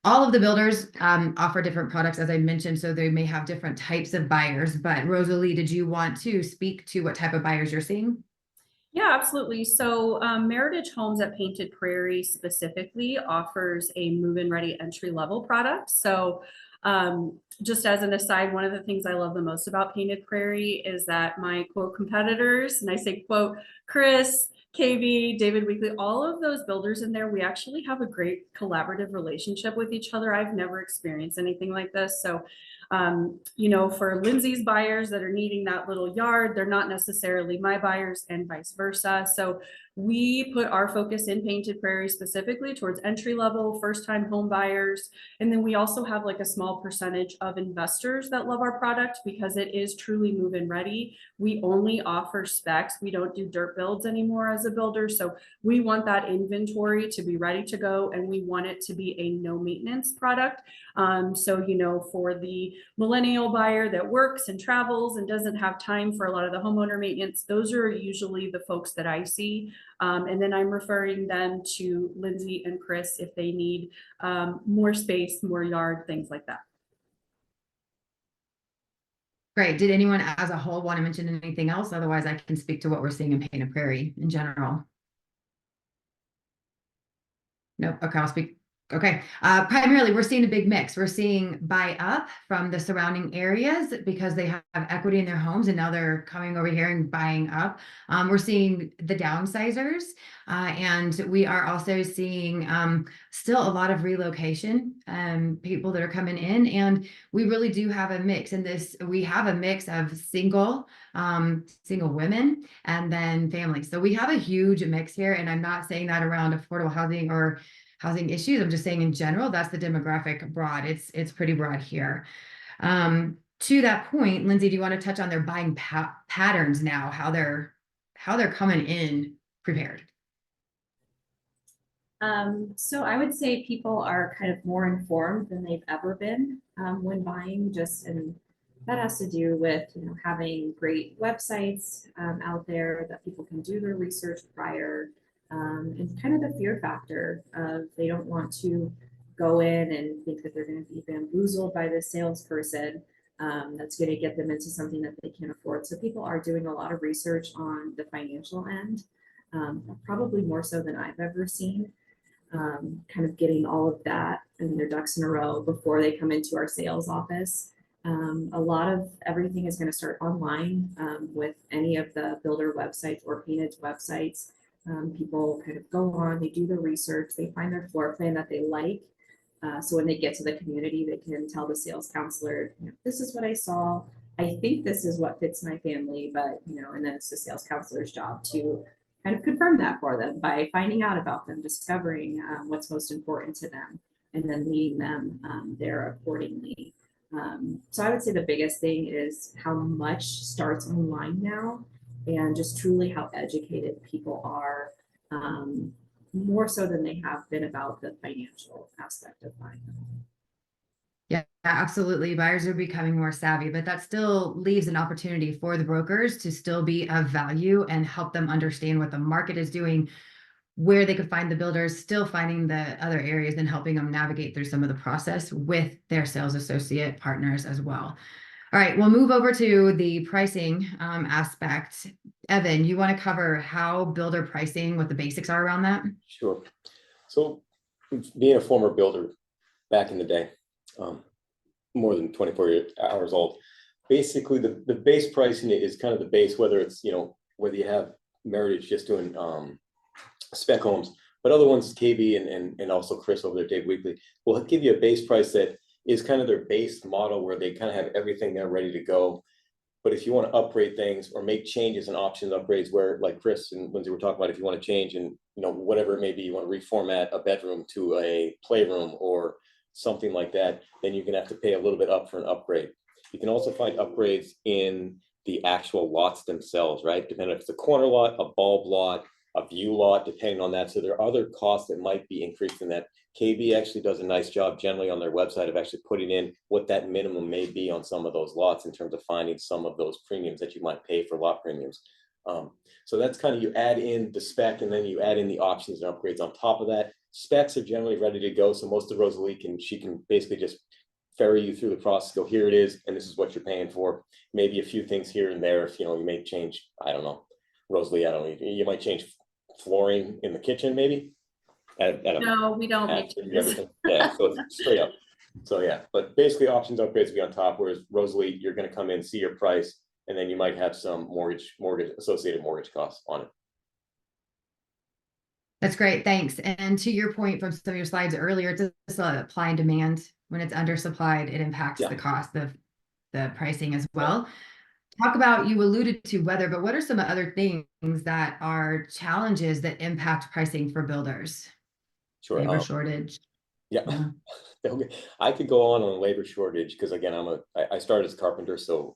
All of the builders offer different products, as I mentioned, so they may have different types of buyers. But Rosalie, did you want to speak to what type of buyers you're seeing? Yeah, absolutely. So Meritage Homes at Painted Prairie specifically offers a move-in ready entry-level product. So just as an aside, one of the things I love the most about Painted Prairie is that my quote competitors, and I say quote, Chris, KB, David Weekley, all of those builders in there, we actually have a great collaborative relationship with each other. I've never experienced anything like this. So you know, for Lindsay's buyers that are needing that little yard, they're not necessarily my buyers and vice versa. So we put our focus in Painted Prairie specifically towards entry level, first time home buyers. And then we also have like a small percentage of investors that love our product because it is truly move-in ready. We only offer specs. We don't do dirt builds anymore as a builder. So we want that inventory to be ready to go, and we want it to be a no maintenance product. So, you know, for the millennial buyer that works and travels and doesn't have time for a lot of the homeowner maintenance, those are usually the folks that I see. And then I'm referring them to Lindsay and Chris if they need more space, more yard, things like that. Great. Did anyone as a whole want to mention anything else? Otherwise, I can speak to what we're seeing in Painted Prairie in general. Nope. Okay, I'll speak. Okay. Primarily, we're seeing a big mix. We're seeing buy up from the surrounding areas because they have equity in their homes and now they're coming over here and buying up. We're seeing the downsizers, and we are also seeing still a lot of relocation, people that are coming in, and we really do have a mix in this. We have a mix of single women and then families. So we have a huge mix here, and I'm not saying that around affordable housing or housing issues. I'm just saying in general, that's the demographic broad. It's pretty broad here. To that point, Lindsay, do you want to touch on their buying patterns now, how they're coming in prepared? So I would say people are kind of more informed than they've ever been when buying, and that has to do with having great websites out there that people can do their research prior, and kind of the fear factor of they don't want to go in and think that they're going to be bamboozled by the salesperson that's going to get them into something that they can't afford. So people are doing a lot of research on the financial end, probably more so than I've ever seen. Kind of getting all of that and their ducks in a row before they come into our sales office. A lot of everything is going to start online with any of the builder websites or painted websites. People kind of go on, they do the research, they find their floor plan that they like. So when they get to the community, they can tell the sales counselor, this is what I saw. I think this is what fits my family, but and then it's the sales counselor's job to kind of confirm that for them by finding out about them, discovering what's most important to them, and then leading them there accordingly. So I would say the biggest thing is how much starts online now, and just truly how educated people are, more so than they have been about the financial aspect of buying. Yeah, absolutely. Buyers are becoming more savvy, but that still leaves an opportunity for the brokers to still be of value and help them understand what the market is doing, where they could find the builders, still finding the other areas and helping them navigate through some of the process with their sales associate partners as well. All right, we'll move over to the pricing aspect. Evan, you want to cover how builder pricing, what the basics are around that? Sure. So being a former builder back in the day, more than 24 hours old, basically the base pricing is kind of the base, whether it's, whether you have Meritage just doing spec homes, but other ones, KB and also Chris over there, Dave Weekley, will give you a base price that is kind of their base model where they kind of have everything there ready to go. But if you want to upgrade things or make changes and options upgrades, where like Chris and Lindsay were talking about, if you want to change and whatever it may be, you want to reformat a bedroom to a playroom or something like that, then you're going to have to pay a little bit up for an upgrade. You can also find upgrades in the actual lots themselves, right? Depending if it's a corner lot, a bulb lot, a view lot, depending on that. So there are other costs that might be increased in that. KB actually does a nice job generally on their website of actually putting in what that minimum may be on some of those lots in terms of finding some of those premiums that you might pay for lot premiums. So that's kind of, you add in the spec and then you add in the options and upgrades on top of that. Specs are generally ready to go. So most of Rosalie she can basically just ferry you through the process, go, here it is, and this is what you're paying for. Maybe a few things here and there. If you may change, I don't know, Rosalie, I don't know, you might change flooring in the kitchen, maybe. No, we don't make changes. Yeah, so it's straight up. So yeah, but basically options upgrades will be on top, whereas Rosalie, you're going to come in, see your price, and then you might have some associated mortgage costs on it. That's great, thanks. And to your point from some of your slides earlier, it's just supply and demand. When it's undersupplied, it impacts the cost of the pricing as well. Talk about, you alluded to weather, but what are some other things that are challenges that impact pricing for builders? Sure. Labor shortage. Yeah. Okay. I could go on labor shortage because again, I started as a carpenter, so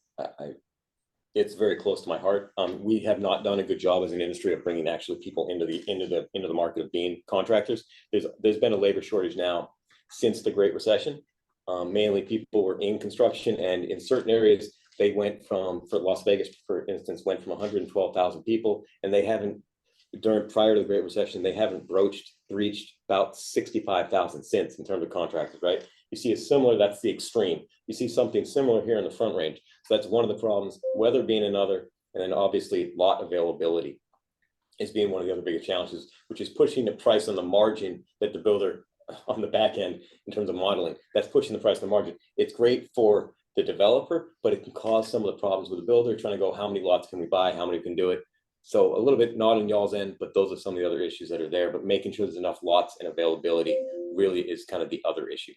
it's very close to my heart. We have not done a good job as an industry of bringing actually people into the market of being contractors. There's been a labor shortage now since the Great Recession. Mainly people were in construction, and in certain areas they went for Las Vegas, for instance, went from 112,000 people, and they haven't, prior to the Great Recession, they haven't reached about 65,000 since in terms of contractors, right? You see a similar, that's the extreme. You see something similar here in the Front Range. So that's one of the problems, weather being another, and then obviously lot availability is being one of the other biggest challenges, which is pushing the price on the margin that the builder on the back end in terms of modeling, that's pushing the price on the margin. It's great for the developer, but it can cause some of the problems with the builder trying to go, how many lots can we buy? How many can do it? So a little bit not on y'all's end, but those are some of the other issues that are there, but making sure there's enough lots and availability really is kind of the other issue.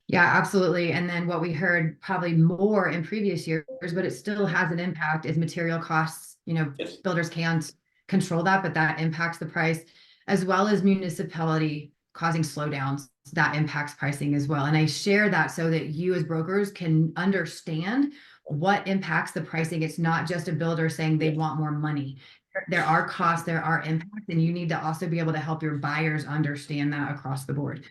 Yeah, absolutely. And then what we heard probably more in previous years, but it still has an impact, is material costs. You know, Yes. builders can't control that, but that impacts the price, as well as municipality causing slowdowns. That impacts pricing as well. And I share that so that you as brokers can understand what impacts the pricing. It's not just a builder saying they want more money. There are costs, there are impacts, and you need to also be able to help your buyers understand that across the board.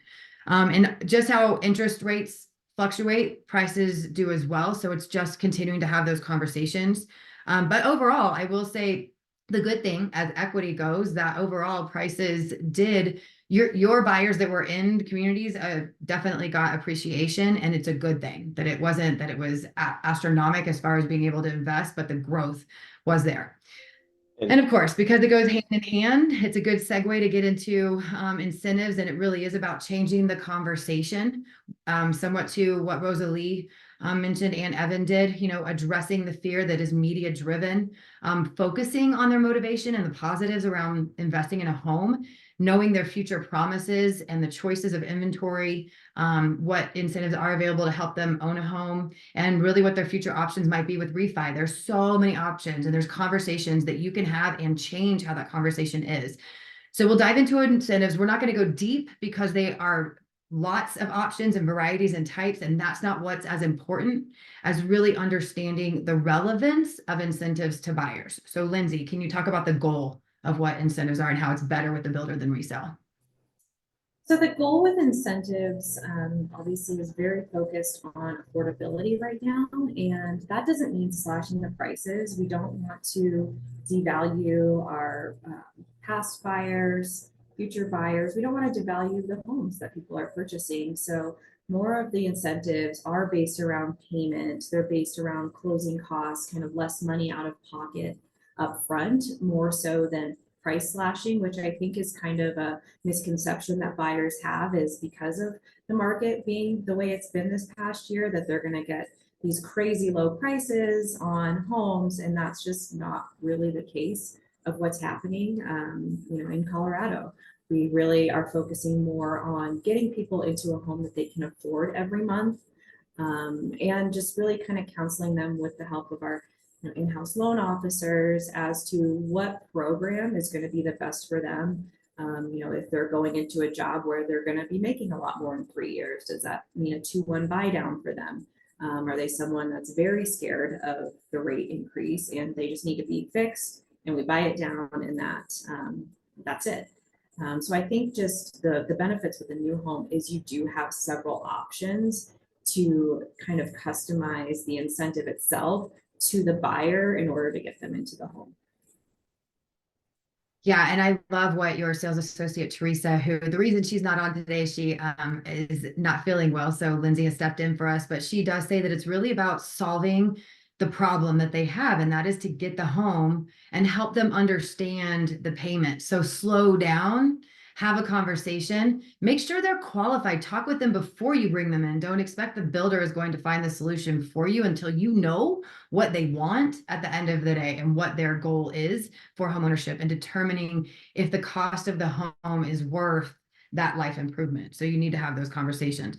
And just how interest rates fluctuate, prices do as well. So it's just continuing to have those conversations. But overall, I will say the good thing as equity goes, that overall prices did, your buyers that were in communities definitely got appreciation. And it's a good thing that it wasn't that it was astronomical as far as being able to invest, but the growth was there. And of course, because it goes hand in hand, it's a good segue to get into incentives. And it really is about changing the conversation, somewhat to what Rosalie mentioned and Evan did, you know, addressing the fear that is media driven, focusing on their motivation and the positives around investing in a home, knowing their future promises and the choices of inventory, what incentives are available to help them own a home, and really what their future options might be with refi. There's so many options, and there's conversations that you can have and change how that conversation is. So we'll dive into incentives. We're not going to go deep because they are lots of options and varieties and types, and that's not what's as important as really understanding the relevance of incentives to buyers. So Lindsay, can you talk about the goal of what incentives are and how it's better with the builder than resale? So the goal with incentives, obviously, is very focused on affordability right now, and that doesn't mean slashing the prices. We don't want to devalue our past buyers, future buyers. We don't want to devalue the homes that people are purchasing. So more of the incentives are based around payment. They're based around closing costs, kind of less money out of pocket up front, more so than price slashing, which I think is kind of a misconception that buyers have, is because of the market being the way it's been this past year, that they're going to get these crazy low prices on homes. And that's just not really the case of what's happening, you know, in Colorado. We really are focusing more on getting people into a home that they can afford every month, and just really kind of counseling them with the help of our in-house loan officers as to what program is going to be the best for them. You know, if they're going into a job where they're going to be making a lot more in 3 years, does that mean a 2-1 buy down for them? Are they someone that's very scared of the rate increase and they just need to be fixed and we buy it down and that's it? So I think just the benefits with a new home is you do have several options to kind of customize the incentive itself to the buyer in order to get them into the home. Yeah, and I love what your sales associate, Teresa, who the reason she's not on today, she is not feeling well. So Lindsay has stepped in for us, but she does say that it's really about solving the problem that they have, and that is to get the home and help them understand the payment. So slow down, have a conversation, make sure they're qualified, talk with them before you bring them in. Don't expect the builder is going to find the solution for you until you know what they want at the end of the day and what their goal is for homeownership, and determining if the cost of the home is worth that life improvement. So you need to have those conversations.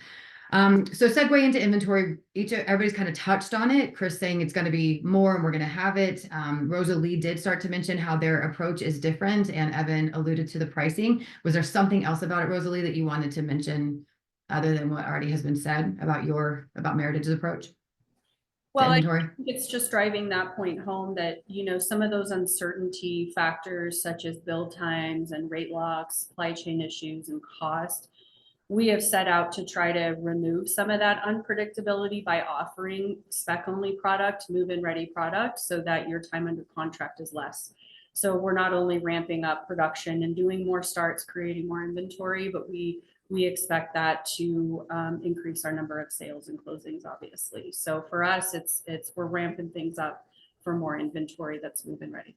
So segue into inventory, everybody's kind of touched on it. Chris saying it's going to be more and we're going to have it. Rosalie did start to mention how their approach is different, and Evan alluded to the pricing. Was there something else about it, Rosalie, that you wanted to mention other than what already has been said about Meritage's approach? Well, I think it's just driving that point home that, you know, some of those uncertainty factors such as build times and rate locks, supply chain issues, and cost, we have set out to try to remove some of that unpredictability by offering spec-only product, move-in ready product, so that your time under contract is less. So we're not only ramping up production and doing more starts, creating more inventory, but we we expect that to increase our number of sales and closings, obviously. So for us, we're ramping things up for more inventory that's move-in ready.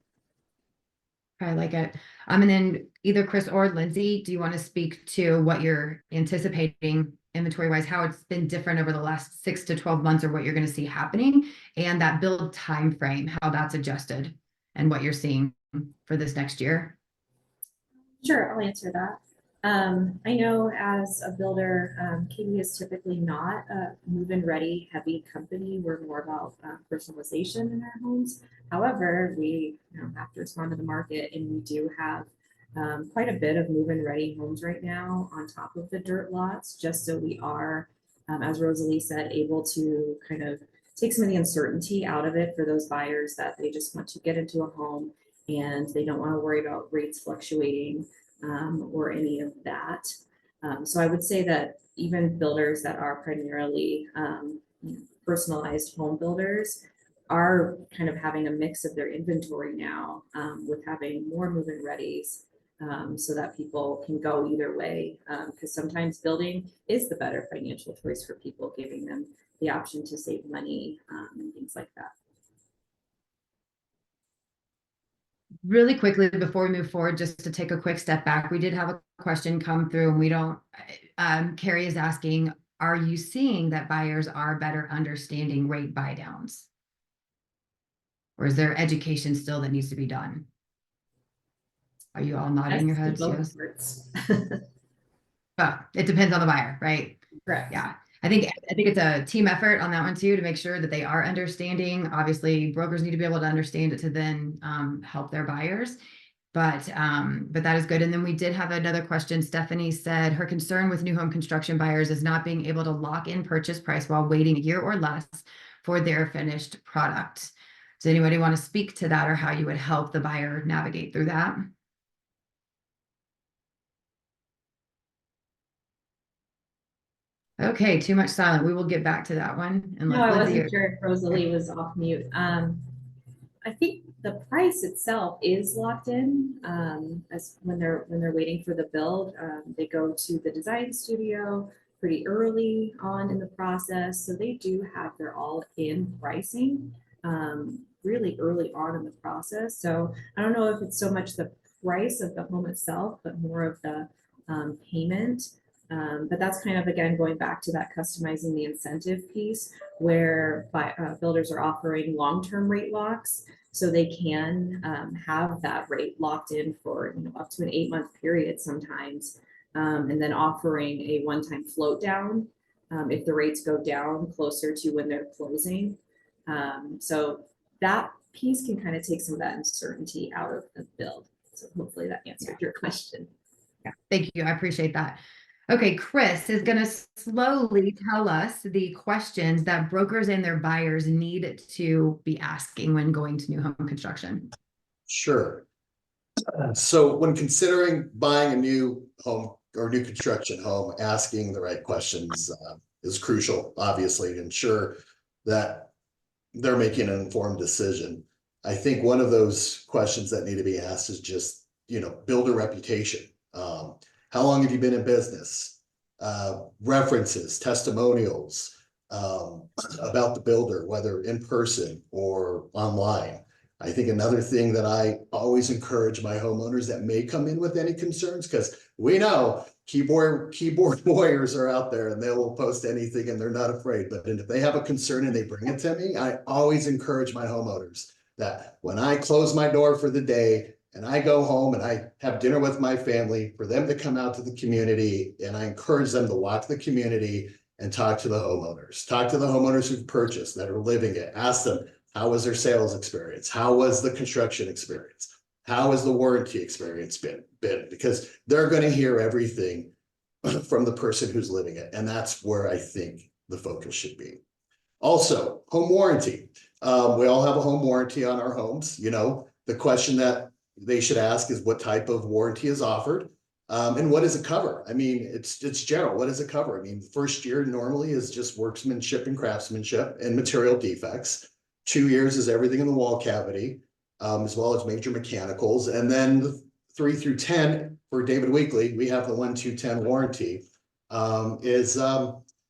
I like it. And then either Chris or Lindsay, do you want to speak to what you're anticipating inventory wise, how it's been different over the last 6 to 12 months, or what you're going to see happening, and that build time frame, how that's adjusted, and what you're seeing for this next year? Sure, I'll answer that. I know as a builder, KB is typically not a move-in ready heavy company. We're more about personalization in our homes. However, we have to respond to the market, and we do have quite a bit of move-in ready homes right now on top of the dirt lots, just so we are, as Rosalie said, able to kind of take some of the uncertainty out of it for those buyers that they just want to get into a home and they don't want to worry about rates fluctuating or any of that. So I would say that even builders that are primarily personalized home builders are kind of having a mix of their inventory now with having more move-in readies so that people can go either way. Because sometimes building is the better financial choice for people, giving them the option to save money and things like that. Really quickly before we move forward, just to take a quick step back, we did have a question come through, and we don't, Carrie is asking, are you seeing that buyers are better understanding rate buy downs? Or is there education still that needs to be done? Are you all nodding your heads? Yes. But it depends on the buyer, right? Correct. Yeah. I think it's a team effort on that one too, to make sure that they are understanding. Obviously, brokers need to be able to understand it to then help their buyers. But that is good. And then we did have another question. Stephanie said her concern with new home construction buyers is not being able to lock in purchase price while waiting a year or less for their finished product. Does anybody want to speak to that, or how you would help the buyer navigate through that? Okay, too much silent. We will get back to that one. No, I wasn't sure if Rosalie was off mute. I think the price itself is locked in as when they're waiting for the build. They go to the design studio pretty early on in the process, so they do have their all-in pricing really early on in the process. So I don't know if it's so much the price of the home itself, but more of the payment. But that's kind of, again, going back to that customizing the incentive piece, where builders are offering long-term rate locks, so they can have that rate locked in for up to an 8-month period sometimes, and then offering a one-time float down if the rates go down closer to when they're closing. So that piece can kind of take some of that uncertainty out of the build. So hopefully that answered your question. Yeah, thank you. I appreciate that. Okay, Chris is going to slowly tell us the questions that brokers and their buyers need to be asking when going to new home construction. Sure. So when considering buying a new home or new construction home, asking the right questions is crucial, obviously, to ensure that they're making an informed decision. I think one of those questions that need to be asked is just, build a reputation. How long have you been in business? References, testimonials about the builder, whether in person or online. I think another thing that I always encourage my homeowners that may come in with any concerns, because we know keyboard warriors are out there and they will post anything and they're not afraid. But if they have a concern and they bring it to me, I always encourage my homeowners that when I close my door for the day, and I go home and I have dinner with my family, for them to come out to the community, and I encourage them to walk the community and talk to the homeowners who've purchased, that are living it. Ask them, how was their sales experience? How was the construction experience? How has the warranty experience been? Because they're going to hear everything from the person who's living it. And that's where I think the focus should be. Also, home warranty. We all have a home warranty on our homes. The question that they should ask is what type of warranty is offered and what does it cover? I mean, it's general. What does it cover? I mean, the first year normally is just workmanship and craftsmanship and material defects. 2 years is everything in the wall cavity, as well as major mechanicals. And then 3 through 10 for David Weekley, we have the 1, 2, 10 warranty. is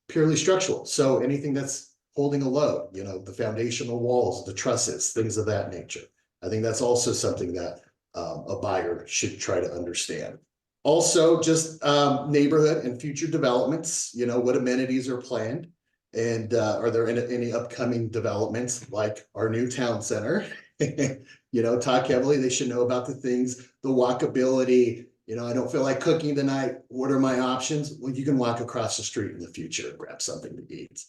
purely structural. So anything that's holding a load, you know, the foundational walls, the trusses, things of that nature. I think that's also something that a buyer should try to understand. Also, just neighborhood and future developments, you know, what amenities are planned, and are there any upcoming developments like our new town center? You know, talk heavily, they should know about the things, the walkability. You know, I don't feel like cooking tonight. What are my options? Well, you can walk across the street in the future and grab something to eat.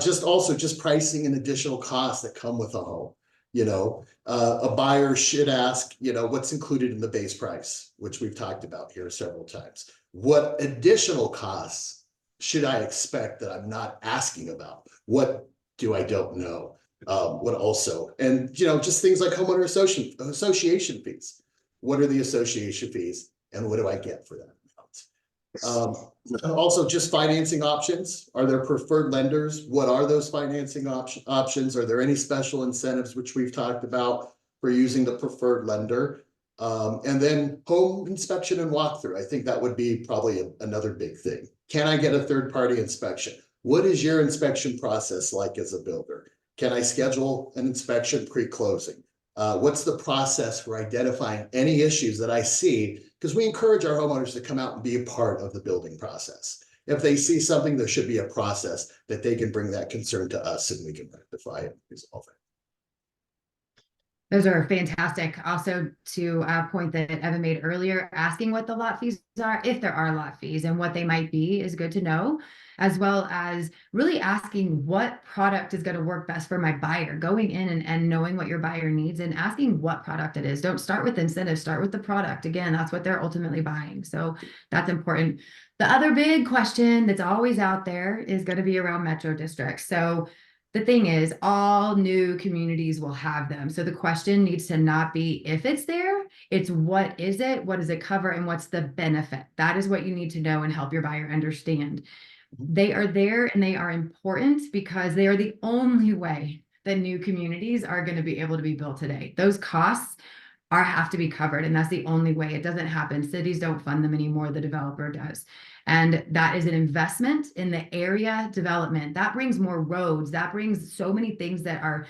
Just pricing and additional costs that come with a home. You know, a buyer should ask, you know, what's included in the base price, which we've talked about here several times. What additional costs should I expect that I'm not asking about? What do I don't know? What also, and you know, just things like homeowner association fees. What are the association fees, and what do I get for that amount? Also, just financing options. Are there preferred lenders? What are those financing options? Are there any special incentives, which we've talked about, for using the preferred lender? And then home inspection and walkthrough. I think that would be probably another big thing. Can I get a third-party inspection? What is your inspection process like as a builder? Can I schedule an inspection pre-closing? What's the process for identifying any issues that I see? Because we encourage our homeowners to come out and be a part of the building process. If they see something, there should be a process that they can bring that concern to us and we can rectify it and resolve it. Those are fantastic. Also, to a point that Evan made earlier, asking what the lot fees are, if there are lot fees, and what they might be is good to know, as well as really asking what product is going to work best for my buyer, going in and knowing what your buyer needs and asking what product it is. Don't start with incentives, start with the product. Again, that's what they're ultimately buying. So that's important. The other big question that's always out there is going to be around metro districts. So the thing is, all new communities will have them. So the question needs to not be if it's there, it's what is it, what does it cover, and what's the benefit? That is what you need to know and help your buyer understand. They are there and they are important because they are the only way that new communities are going to be able to be built today. Those costs have to be covered, and that's the only way. It doesn't happen. Cities don't fund them anymore. The developer does. And that is an investment in the area development. That brings more roads. That brings so many things that are,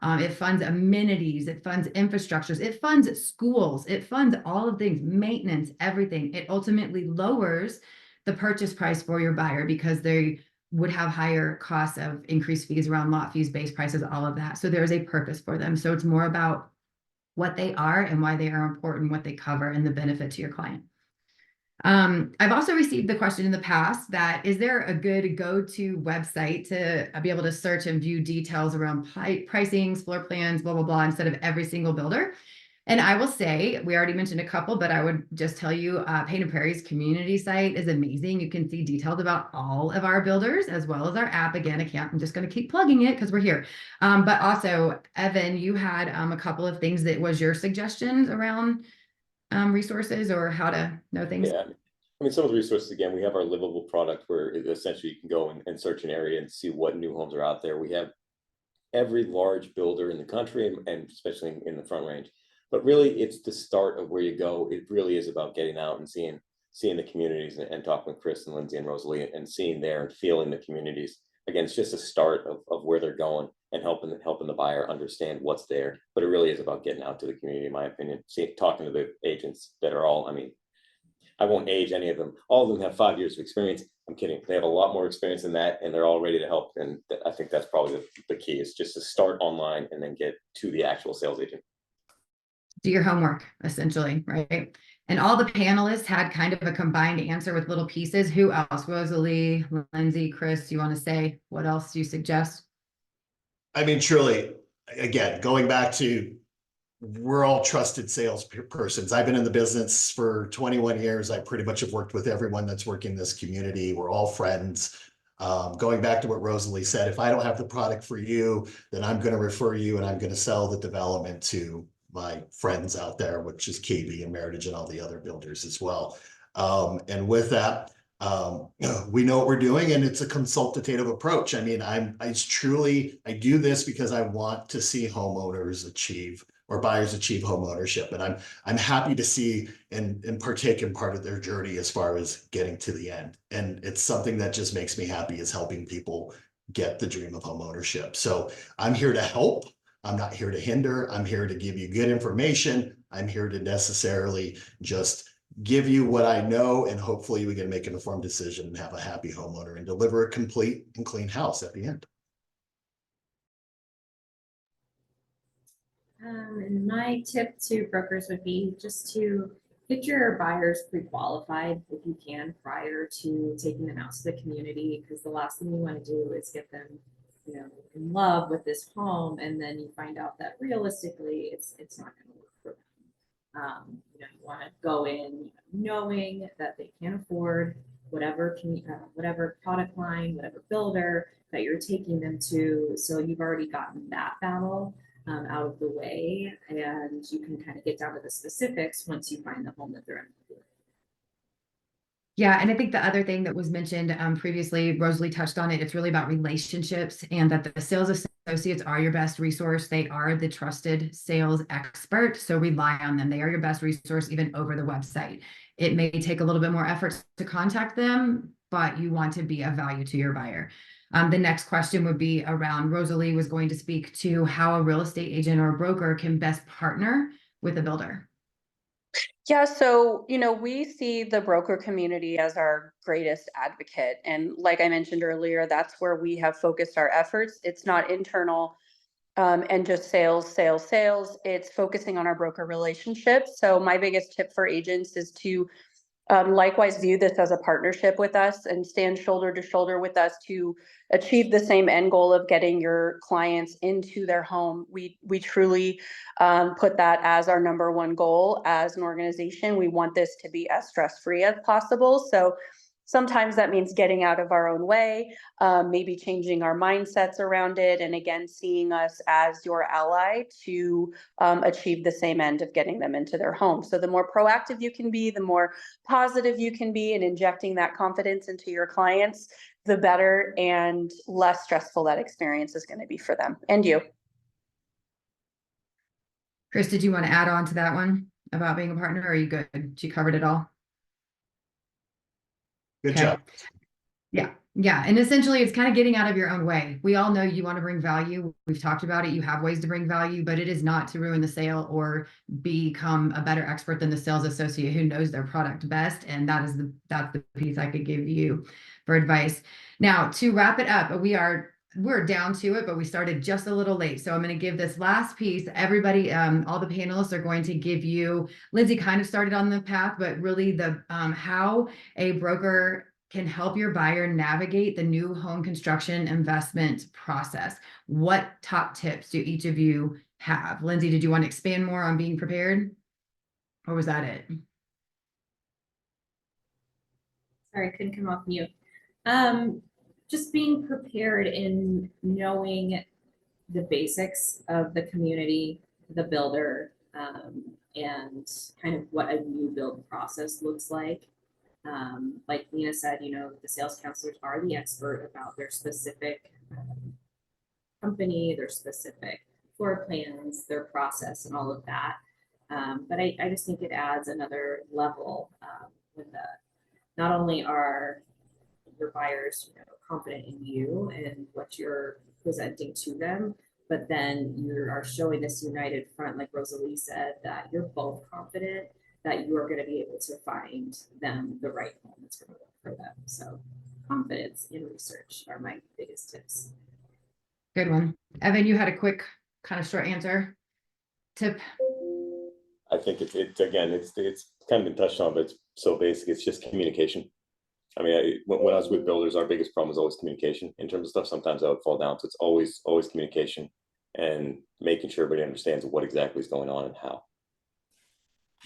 it funds amenities, it funds infrastructures, it funds schools, it funds all of things, maintenance, everything. It ultimately lowers the purchase price for your buyer because they would have higher costs of increased fees around lot fees, base prices, all of that. So there is a purpose for them. So it's more about what they are and why they are important, what they cover, and the benefit to your client. I've also received the question in the past that is there a good go-to website to be able to search and view details around pricings, floor plans, blah, blah, blah, instead of every single builder? And I will say, we already mentioned a couple, but I would just tell you, Painted Prairie's community site is amazing. You can see details about all of our builders as well as our app. Again, I'm just going to keep plugging it because we're here. But also, Evan, you had a couple of things that was your suggestions around resources or how to know things. Yeah, I mean, some of the resources, again, we have our livable product where essentially you can go and search an area and see what new homes are out there. We have every large builder in the country and especially in the Front Range. But really, it's the start of where you go. It really is about getting out and seeing the communities and talking with Chris and Lindsay and Rosalie and seeing there and feeling the communities. Again, it's just a start of where they're going and helping the buyer understand what's there. But it really is about getting out to the community, in my opinion. Talking to the agents that are all, I mean, I won't age any of them. All of them have 5 years of experience. I'm kidding. They have a lot more experience than that, and they're all ready to help. And I think that's probably the key is just to start online and then get to the actual sales agent. Do your homework, essentially, right? And all the panelists had kind of a combined answer with little pieces. Who else? Rosalie, Lindsay, Chris, you want to say what else do you suggest? I mean, truly, again, going back to we're all trusted salespersons. I've been in the business for 21 years. I pretty much have worked with everyone that's working in this community. We're all friends. Going back to what Rosalie said, if I don't have the product for you, then I'm going to refer you and I'm going to sell the development to my friends out there, which is KB and Meritage and all the other builders as well. And with that, We know what we're doing, and it's a consultative approach. I mean, I do this because I want to see homeowners achieve or buyers achieve home ownership. And I'm happy to see and partake in part of their journey as far as getting to the end. And it's something that just makes me happy, is helping people get the dream of home ownership. So I'm here to help. I'm not here to hinder. I'm here to give you good information. I'm here to necessarily just give you what I know, and hopefully we can make an informed decision and have a happy homeowner and deliver a complete and clean house at the end. And my tip to brokers would be just to get your buyers pre-qualified if you can prior to taking them out to the community, because the last thing you want to do is get them, you know, in love with this home, and then you find out that realistically it's not going to work for them. You know, you want to go in knowing that they can afford whatever whatever product line, whatever builder that you're taking them to, so you've already gotten that battle out of the way, and you can kind of get down to the specifics once you find the home that they're in. Yeah, and I think the other thing that was mentioned previously, Rosalie touched on it, it's really about relationships, and that the sales associates are your best resource. They are the trusted sales expert, so rely on them. They are your best resource, even over the website. It may take a little bit more effort to contact them, but you want to be of value to your buyer. The next question would be around, Rosalie was going to speak to how a real estate agent or a broker can best partner with a builder. Yeah, so, we see the broker community as our greatest advocate. And like I mentioned earlier, that's where we have focused our efforts. It's not internal and just sales, sales, sales. It's focusing on our broker relationships. So my biggest tip for agents is to likewise view this as a partnership with us and stand shoulder to shoulder with us to achieve the same end goal of getting your clients into their home. We truly put that as our number one goal as an organization. We want this to be as stress-free as possible. So sometimes that means getting out of our own way, maybe changing our mindsets around it, and again, seeing us as your ally to achieve the same end of getting them into their home. So the more proactive you can be, the more positive you can be in injecting that confidence into your clients, the better and less stressful that experience is going to be for them and you. Chris, did you want to add on to that one about being a partner, or are you good? She covered it all. Good job. Yeah. And essentially it's kind of getting out of your own way. We all know you want to bring value. We've talked about it. You have ways to bring value, but it is not to ruin the sale or become a better expert than the sales associate who knows their product best. And that's the piece I could give you for advice. Now, to wrap it up, we're down to it, but we started just a little late. So I'm going to give this last piece. Everybody, all the panelists are going to give you, Lindsay kind of started on the path, but really the how a broker can help your buyer navigate the new home construction investment process. What top tips do each of you have? Lindsay, did you want to expand more on being prepared? Or was that it? Sorry, I couldn't come off mute. Just being prepared in knowing the basics of the community, the builder, and kind of what a new build process looks like. Like Lena said, the sales counselors are the expert about their specific company, their specific floor plans, their process, and all of that. But I just think it adds another level when not only are your buyers confident in you and what you're presenting to them, but then you are showing this united front, like Rosalie said, that you're both confident that you are going to be able to find them the right home that's going to work for them. So confidence in research are my biggest tips. Good one. Evan, you had a quick kind of short answer tip. I think it's kind of been touched on, but it's so basic. It's just communication. I mean, when I was with builders, our biggest problem was always communication in terms of stuff. Sometimes I would fall down. So it's always communication and making sure everybody understands what exactly is going on and how.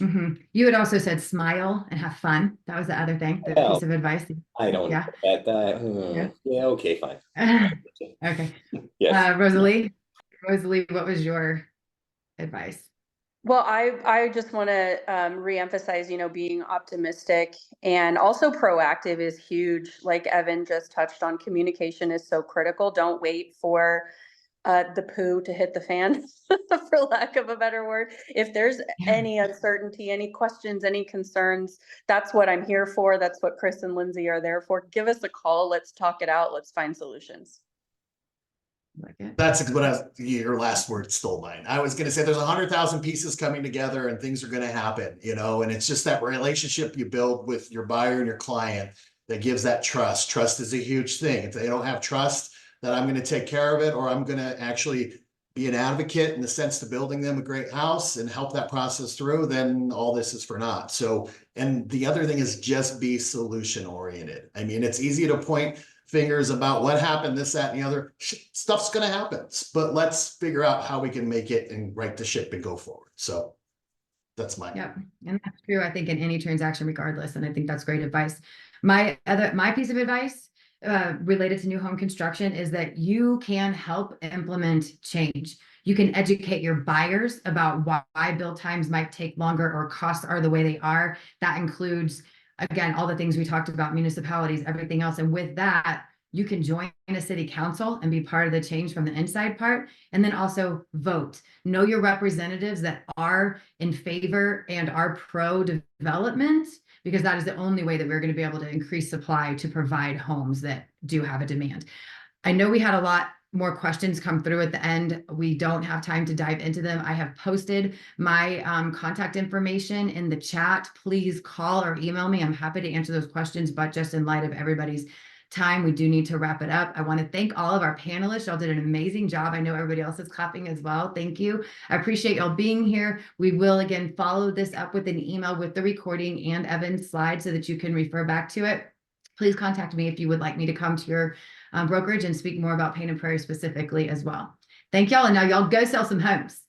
Mm-hmm. You had also said smile and have fun. That was the other thing, the piece of advice. I don't know that. Yeah, okay, fine. Okay. Yes. Rosalie, what was your advice? Well, I just want to reemphasize, being optimistic and also proactive is huge. Like Evan just touched on, communication is so critical. Don't wait for the poo to hit the fan, for lack of a better word. If there's Yeah. any uncertainty, any questions, any concerns, that's what I'm here for. That's what Chris and Lindsay are there for. Give us a call. Let's talk it out. Let's find solutions. Like it. That's what your last word stole mine. I was going to say there's 100,000 pieces coming together and things are going to happen, and it's just that relationship you build with your buyer and your client that gives that trust. Trust is a huge thing. If they don't have trust that I'm going to take care of it, or I'm going to actually be an advocate in the sense to building them a great house and help that process through, then all this is for naught. So, and the other thing is just be solution oriented. I mean, it's easy to point fingers about what happened, this, that, and the other. Stuff's going to happen, but let's figure out how we can make it and right the ship and go forward. So that's my. Yep. And that's true, I think, in any transaction regardless. And I think that's great advice. My piece of advice related to new home construction is that you can help implement change. You can educate your buyers about why build times might take longer or costs are the way they are. That includes, again, all the things we talked about, municipalities, everything else. And with that, you can join a city council and be part of the change from the inside part, and then also vote. Know your representatives that are in favor and are pro development, because that is the only way that we're going to be able to increase supply to provide homes that do have a demand. I know we had a lot more questions come through at the end. We don't have time to dive into them. I have posted my contact information in the chat. Please call or email me. I'm happy to answer those questions, but just in light of everybody's time, we do need to wrap it up. I want to thank all of our panelists. Y'all did an amazing job. I know everybody else is clapping as well. Thank you. I appreciate y'all being here. We will again follow this up with an email with the recording and Evan's slide so that you can refer back to it. Please contact me if you would like me to come to your brokerage and speak more about Painted Prairie specifically as well. Thank y'all. And now y'all go sell some homes.